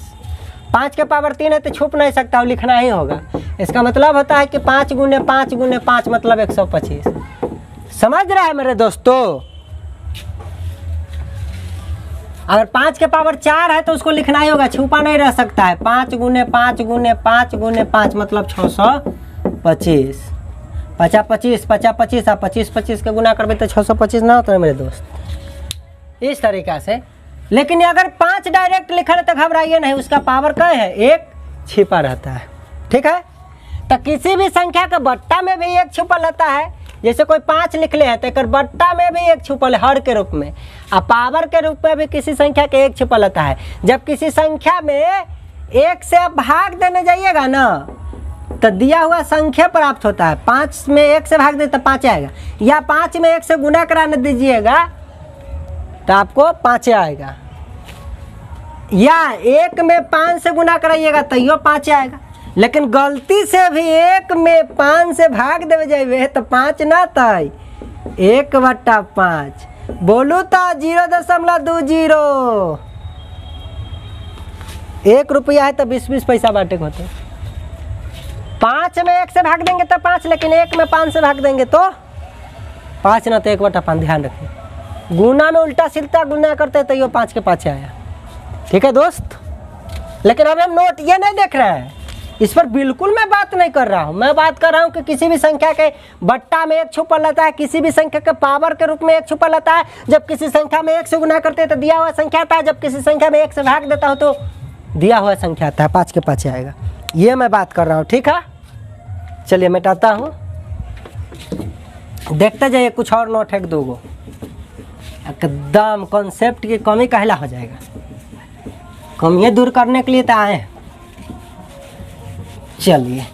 5 के पावर 3 है तो छुप नहीं सकता, वो लिखना ही होगा। इसका मतलब होता है कि 5 गुने 5 गुने 5 मतलब 125। समझ रहा है मेरे दोस्तों? अगर 5 के पावर 4 है तो उसको लिखना ही होगा, छुपा नहीं रह सकता है। 5 गुने 5 गुने 5 गुने 5 मतलब 625। 50 25 50 25 आप 25 25 के गुना करबे तो 625 ना होता है मेरे दोस्त। इस तरीका से। लेकिन अगर 5 डायरेक्ट लिखा है तो घबराइए नहीं, उसका पावर क्या है, एक छिपा रहता है। ठीक है, तो किसी भी संख्या के बट्टा में भी एक छुपल रहता है। जैसे कोई 5 लिख ले है तो एक बट्टा में भी एक छुपल है, हर के रूप में। और पावर के रूप में भी किसी संख्या के एक छुपल रहता है। जब किसी संख्या में 1 से आप भाग देने जाइएगा ना तो दिया हुआ संख्या प्राप्त होता है। 5 में 1 से भाग दे तो 5 आएगा, या 5 में 1 से गुना कराने दीजिएगा तो आपको 5 आएगा, या 1 में 5 से गुना कराइएगा तो यो 5 आएगा। लेकिन गलती से भी 1 में 5 से भाग देवे जाइए तो 5 ना तय 1/5 बोलू तो 0.20। 1 रुपया है तो 20-20 पैसा बांटे को होते। 5 में 1 से भाग देंगे तो 5, लेकिन 1 में 5 से भाग देंगे तो 5 ना तो 1/5। ध्यान रखिए, गुना में उल्टा सिलता गुना करते तो यो 5 के 5 आया। ठीक है दोस्त, लेकिन अब हम नोट ये नहीं देख रहे हैं, इस पर बिल्कुल मैं बात नहीं कर रहा हूँ। मैं बात कर रहा हूँ कि किसी भी संख्या के बट्टा में एक छुपल रहता है, किसी भी संख्या के पावर के रूप में एक छुपल रहता है। जब किसी संख्या में 1 से गुना करते हैं तो दिया हुआ संख्या आता है, जब किसी संख्या में 1 से भाग देता हो तो दिया हुआ संख्या आता है, 5 के 5 आएगा। ये मैं बात कर रहा हूँ। ठीक है, चलिए मिटाता हूँ, देखते जाइए कुछ और नोट है 2 गो। एकदम कॉन्सेप्ट की कमी कहला हो जाएगा। कमियाँ दूर करने के लिए तो आए। चलिए,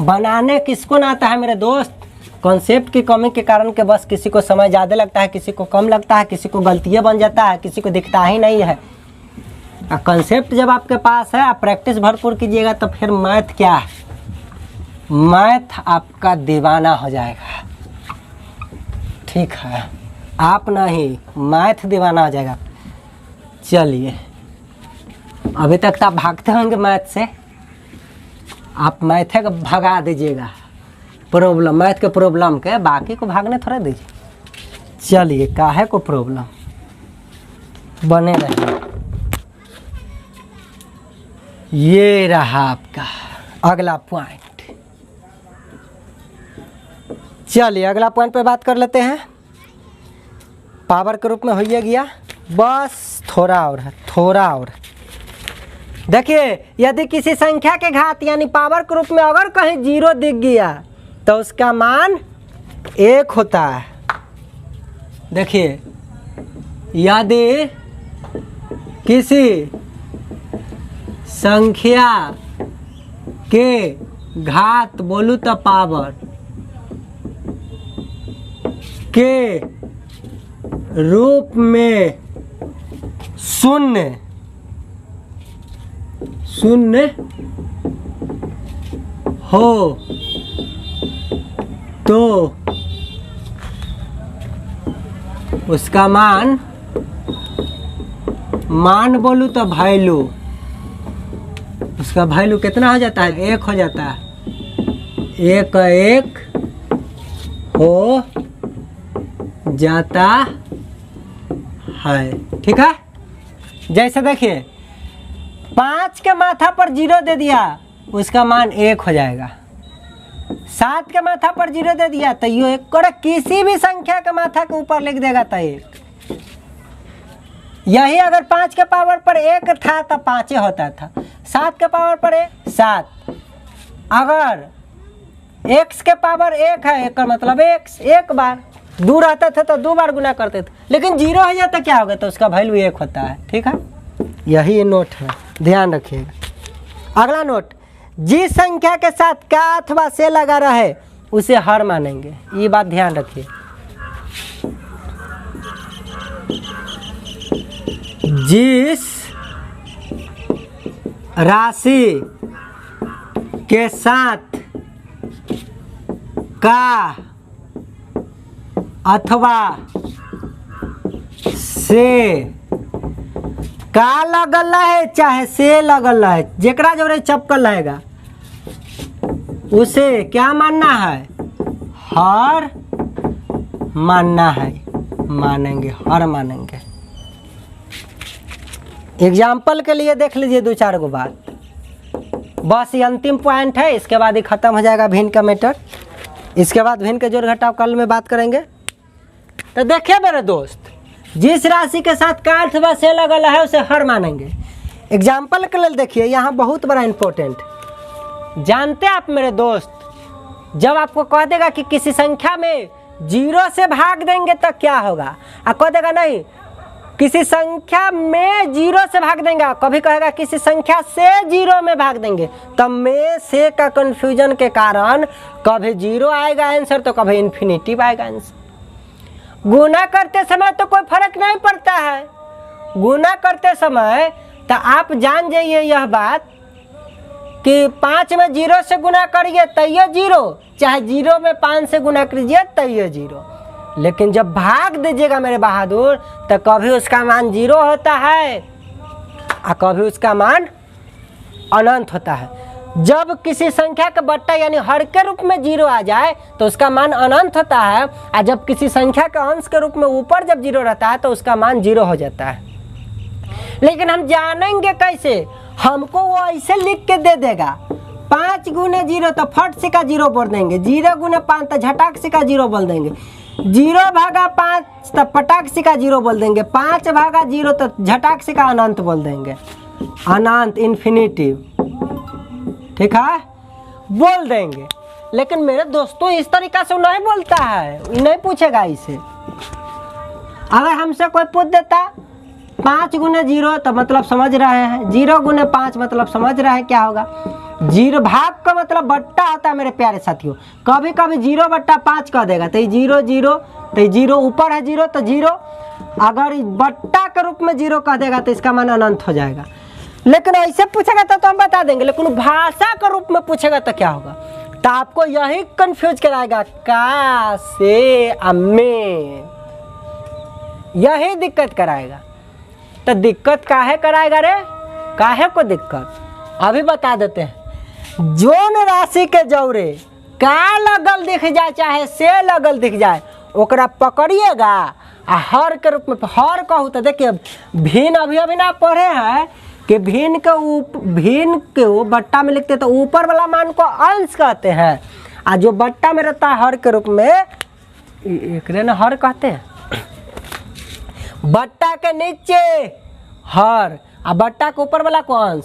बनाने किसको ना आता है मेरे दोस्त? कॉन्सेप्ट की कमी के कारण के बस किसी को समय ज़्यादा लगता है, किसी को कम लगता है, किसी को गलतियाँ बन जाता है, किसी को दिखता ही नहीं है। कॉन्सेप्ट जब आपके पास है, आप प्रैक्टिस भरपूर कीजिएगा तो फिर मैथ क्या है, मैथ आपका दीवाना हो जाएगा। ठीक है, आप नहीं, मैथ दीवाना हो जाएगा। चलिए, अभी तक तो आप भागते होंगे मैथ से, आप मैथ को भगा दीजिएगा, प्रॉब्लम मैथ के प्रॉब्लम के, बाकी को भागने थोड़ा दीजिए। चलिए, काहे को प्रॉब्लम बने रहे। ये रहा आपका अगला पॉइंट। चलिए अगला पॉइंट पे बात कर लेते हैं। पावर के रूप में हो गया, बस थोड़ा और है, थोड़ा और। देखिए, यदि किसी संख्या के घात यानी पावर के रूप में अगर कहीं 0 दिख गया तो उसका मान 1 होता है। देखिए, यदि किसी संख्या के घात बोलू तो पावर के रूप में 0 हो तो उसका मान बोलू तो वैल्यू, उसका वैल्यू कितना हो जाता है, 1 हो जाता है। 1 हो जाता है। ठीक है, जैसे देखिए 5 के माथा पर 0 दे दिया, उसका मान 1 हो जाएगा। 7 के माथा पर 0 दे दिया तो ये 1 करे, किसी भी संख्या के माथा के ऊपर लिख देगा तो 1। यही अगर 5 के पावर पर 1 था तो 5 होता था। 7 के पावर पर 1 7, अगर x के पावर 1 है, एक मतलब x, एक बार। दूर रहते थे तो 2 बार गुना करते थे, लेकिन 0 हो जाए तो क्या होगा, तो उसका वैल्यू 1 होता है। ठीक है, यही नोट है, ध्यान रखिएगा। अगला नोट, जिस संख्या के साथ का अथवा से लगा रहे उसे हर मानेंगे। ये बात ध्यान रखिए। जिस राशि के साथ का अथवा से का लगल है चाहे से लगल है, जेकरा जोरे चपकल रहेगा उसे क्या मानना है, हर मानना है, मानेंगे, हर मानेंगे। एग्जाम्पल के लिए देख लीजिए 2-4 गो बात, बस ये अंतिम पॉइंट है, इसके बाद ही खत्म हो जाएगा भिन्न का मैटर। इसके बाद भिन्न के जोड़ घटाव कल में बात करेंगे। तो देखिए मेरे दोस्त, जिस राशि के साथ का अथवा से लगल है उसे हर मानेंगे। एग्जाम्पल के लिए देखिए, यहाँ बहुत बड़ा इंपॉर्टेंट, जानते हैं आप मेरे दोस्त, जब आपको कह देगा कि किसी संख्या में 0 से भाग देंगे तो क्या होगा, और कह देगा नहीं किसी संख्या में 0 से भाग देंगे, कभी कहेगा किसी संख्या से 0 में भाग देंगे, तब में से का कंफ्यूजन के कारण कभी 0 आएगा आंसर तो कभी इन्फिनिटिव आएगा आंसर। गुना करते समय तो कोई फर्क नहीं पड़ता है, गुना करते समय तो आप जान जाइए यह बात कि 5 में 0 से गुना करिए तो ये 0, चाहे 0 में 5 से गुना कीजिए तो ये 0, लेकिन जब भाग दीजिएगा मेरे बहादुर तो कभी उसका मान 0 होता है और कभी उसका मान अनंत होता है। जब किसी संख्या का बट्टा यानी हर के रूप में 0 आ जाए तो उसका मान अनंत होता है, और जब किसी संख्या के अंश के रूप में ऊपर जब 0 रहता है तो उसका मान 0 हो जाता है। लेकिन हम जानेंगे कैसे, हमको वो ऐसे लिख के दे देगा 5 गुने 0 तो फट से का 0 बोल देंगे, 0 गुने 5 तो झटाक से का 0 बोल देंगे, 0 भागा 5 तो पटाक से का 0 बोल देंगे, 5 भागा 0 तो झटाक से का अनंत बोल देंगे, अनंत इन्फिनिटिव। ठीक है, बोल देंगे। लेकिन मेरे दोस्तों इस तरीका से नहीं बोलता है, नहीं पूछेगा इसे। अगर हमसे कोई पूछ देता 5 गुने 0 तो मतलब समझ रहे हैं, 0 गुने 5 मतलब समझ रहे हैं क्या होगा, 0 भाग का मतलब बट्टा होता है मेरे प्यारे साथियों। कभी कभी 0 बट्टा 5 कह देगा तो 0 0, तो 0 ऊपर है 0 तो 0, अगर बट्टा के रूप में 0 कह देगा तो इसका मान अनंत हो जाएगा। लेकिन ऐसे पूछेगा तो हम बता देंगे, लेकिन भाषा के रूप में पूछेगा तो क्या होगा, तो आपको यही कंफ्यूज कराएगा, का से में, यही दिक्कत कराएगा। तो दिक्कत काहे कराएगा रे, काहे को दिक्कत अभी बता देते हैं। जोन राशि के जौरे का लगल दिख जाए चाहे से लगल दिख जाए ओकरा पकड़िएगा, आ हर के रूप में, हर कहूँ तो देखिए भिन्न अभी ना पढ़े हैं कि भिन्न के वो बट्टा में लिखते तो ऊपर वाला मान को अंश कहते हैं, और जो बट्टा में रहता है हर के रूप में एक ना हर कहते हैं। बट्टा के नीचे हर और बट्टा के ऊपर वाला को अंश,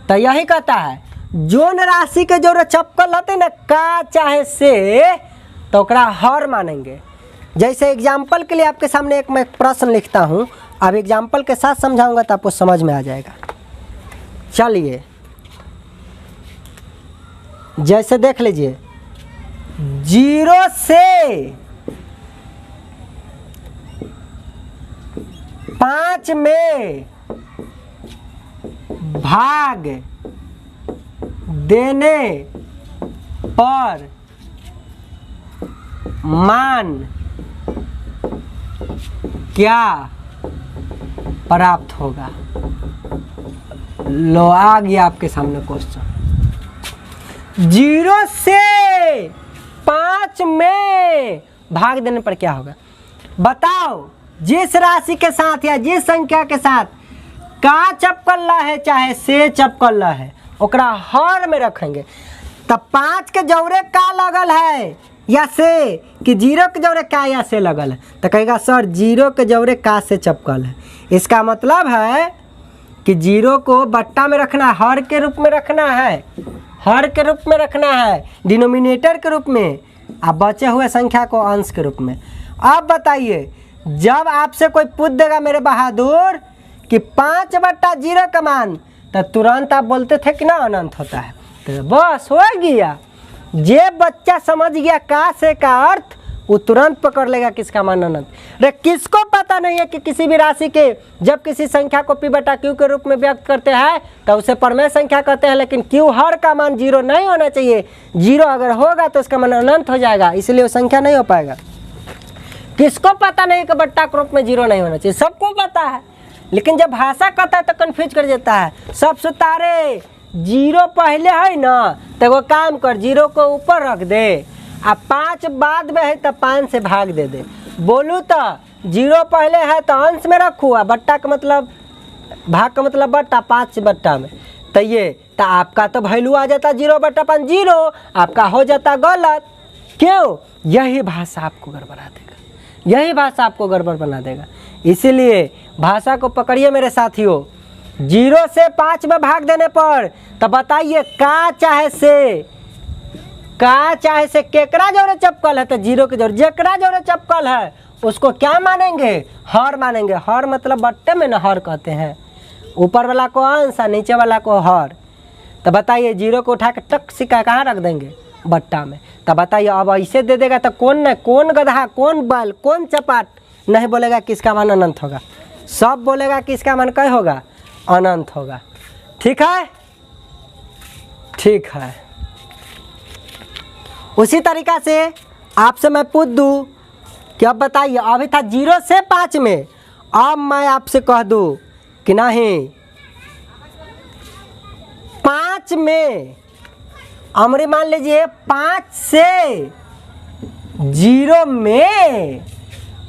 तो यही कहता है जोन राशि के जो चपकल होते ना का चाहे से तो ओकरा हर मानेंगे। जैसे एग्जाम्पल के लिए आपके सामने एक मैं प्रश्न लिखता हूँ, अब एग्जाम्पल के साथ समझाऊंगा तो आपको समझ में आ जाएगा। चलिए जैसे देख लीजिए, 0 से 5 में भाग देने पर मान क्या प्राप्त होगा। लो आ गया आपके सामने क्वेश्चन। 0 से 5 में भाग देने पर क्या होगा, बताओ। जिस राशि के साथ या जिस संख्या के साथ का चपकल्ला है चाहे से चपकल्ला है ओकरा हर में रखेंगे। तब 5 के जौरे का लगल है या से, कि 0 के जौरे का या से लगल है, तो कहेगा सर 0 के जौरे का से चपकल है। इसका मतलब है कि 0 को बट्टा में रखना है, हर के रूप में रखना है, हर के रूप में रखना है, डिनोमिनेटर के रूप में, अब बचे हुए संख्या को अंश के रूप में। अब बताइए, जब आपसे कोई पूछ देगा मेरे बहादुर कि 5/0 का मान, तो तुरंत आप बोलते थे कि ना अनंत होता है। तो बस हो गया, जे बच्चा समझ गया का से का अर्थ, वो तुरंत पकड़ लेगा किसका मान अनंत। रे किसको पता नहीं है कि किसी भी राशि के जब किसी संख्या को p/q के रूप में व्यक्त करते हैं तो उसे परमेय संख्या कहते हैं, लेकिन q हर का मान 0 नहीं होना चाहिए। 0 अगर होगा तो उसका मान अनंत हो जाएगा, इसलिए वो संख्या नहीं हो पाएगा। किसको पता नहीं कि बट्टा के रूप में 0 नहीं होना चाहिए, सबको पता है, लेकिन जब भाषा कहता है तो कन्फ्यूज कर देता है। सब सुतारे 0 पहले है ना, तो वो काम कर 0 को ऊपर रख दे, अब 5 बाद में है तो 5 से भाग दे दे। बोलूँ तो 0 पहले है तो अंश में रखूँ, बट्टा का मतलब भाग का मतलब बट्टा, 5 बट्टा में, तो ये तो आपका तो वैल्यू आ जाता 0/5 0, आपका हो जाता गलत। क्यों? यही भाषा आपको गड़बड़ा देगा, यही भाषा आपको गड़बड़ बना देगा। इसीलिए भाषा को पकड़िए मेरे साथियों। 0 से 5 में भाग देने पर तो बताइए का चाहे से केकरा जोरे चपकल है, तो 0 के जोरे, जेकरा जोरे चपकल है उसको क्या मानेंगे? हर मानेंगे। हर मतलब बट्टे में न हर कहते हैं, ऊपर वाला को अंश और नीचे वाला को हर। तो बताइए 0 को उठा के टक सिक्का कहाँ रख देंगे? बट्टा में। तो बताइए अब ऐसे दे देगा तो कौन गधा, कौन बैल, कौन चपाट नहीं बोलेगा किसका मान अनंत होगा? सब बोलेगा किसका मान क्या होगा? अनंत होगा। ठीक है, ठीक है। उसी तरीका से आपसे मैं पूछ दूँ कि अब बताइए, अभी था 0 से 5 में, अब मैं आपसे कह दूँ कि नहीं 5 में अमरी मान लीजिए 5 से 0 में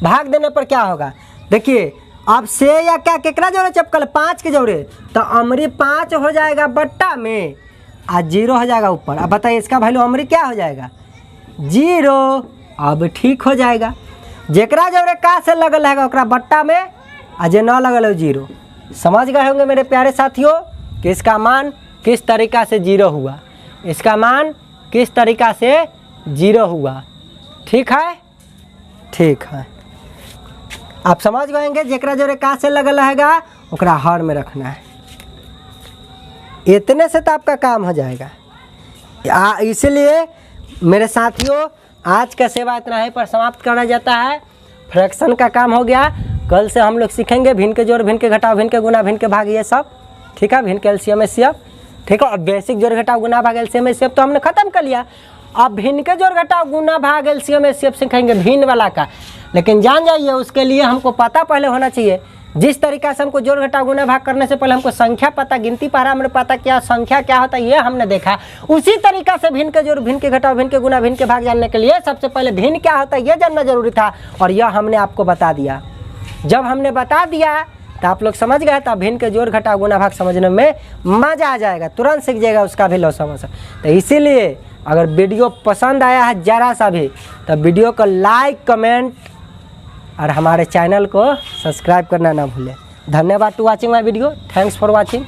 भाग देने पर क्या होगा? देखिए अब से या क्या केकरा जोड़े चपकल 5 के जोड़े, तो अमरी 5 हो जाएगा बट्टा में और 0 हो जाएगा ऊपर। अब बताइए इसका वैल्यू अमरी क्या हो जाएगा? 0। अब ठीक हो जाएगा। जेकरा जोड़े का से लगल है ओकरा बट्टा में और जे न लगल है 0। समझ गए होंगे मेरे प्यारे साथियों कि इसका मान किस तरीका से 0 हुआ, इसका मान किस तरीका से 0 हुआ। ठीक है, ठीक है। आप समझ गएंगे जेकरा जोड़े का से लगल रहेगा ओकरा हर में रखना है। इतने से तो आपका काम हो जाएगा। इसलिए मेरे साथियों आज का सेवा इतना ही पर समाप्त करना जाता है। फ्रैक्शन का काम हो गया। कल से हम लोग सीखेंगे भिन्न के जोड़, भिन्न के घटाव, भिन्न के गुना, भिन्न के भाग, ये सब। ठीक है, भिन्न के एलसीएम एचसीएफ। ठीक है, अब बेसिक जोड़ घटाव गुना भाग एलसीएम एचसीएफ तो हमने खत्म कर लिया। अब भिन्न के जोड़ घटाव गुना भाग एलसीएम एचसीएफ सीखेंगे भिन्न वाला का। लेकिन जान जाइए उसके लिए हमको पता पहले होना चाहिए। जिस तरीका से हमको जोड़ घटाव गुना भाग करने से पहले हमको संख्या पता, गिनती पढ़ा, हमने पता क्या संख्या क्या होता है ये हमने देखा। उसी तरीका से भिन्न के जोड़, भिन्न के घटाव, भिन्न के गुना, भिन्न के भाग जानने के लिए सबसे पहले भिन्न क्या होता है ये जानना जरूरी था, और यह हमने आपको बता दिया। जब हमने बता दिया तो आप लोग समझ गए, तो भिन्न के जोड़ घटाव गुना भाग समझने में मजा आ जाएगा, तुरंत सीख जाएगा उसका भी लो समझ। तो इसीलिए अगर वीडियो पसंद आया है जरा सा भी तो वीडियो को लाइक, कमेंट और हमारे चैनल को सब्सक्राइब करना ना भूलें। धन्यवाद to watching my video. Thanks for watching.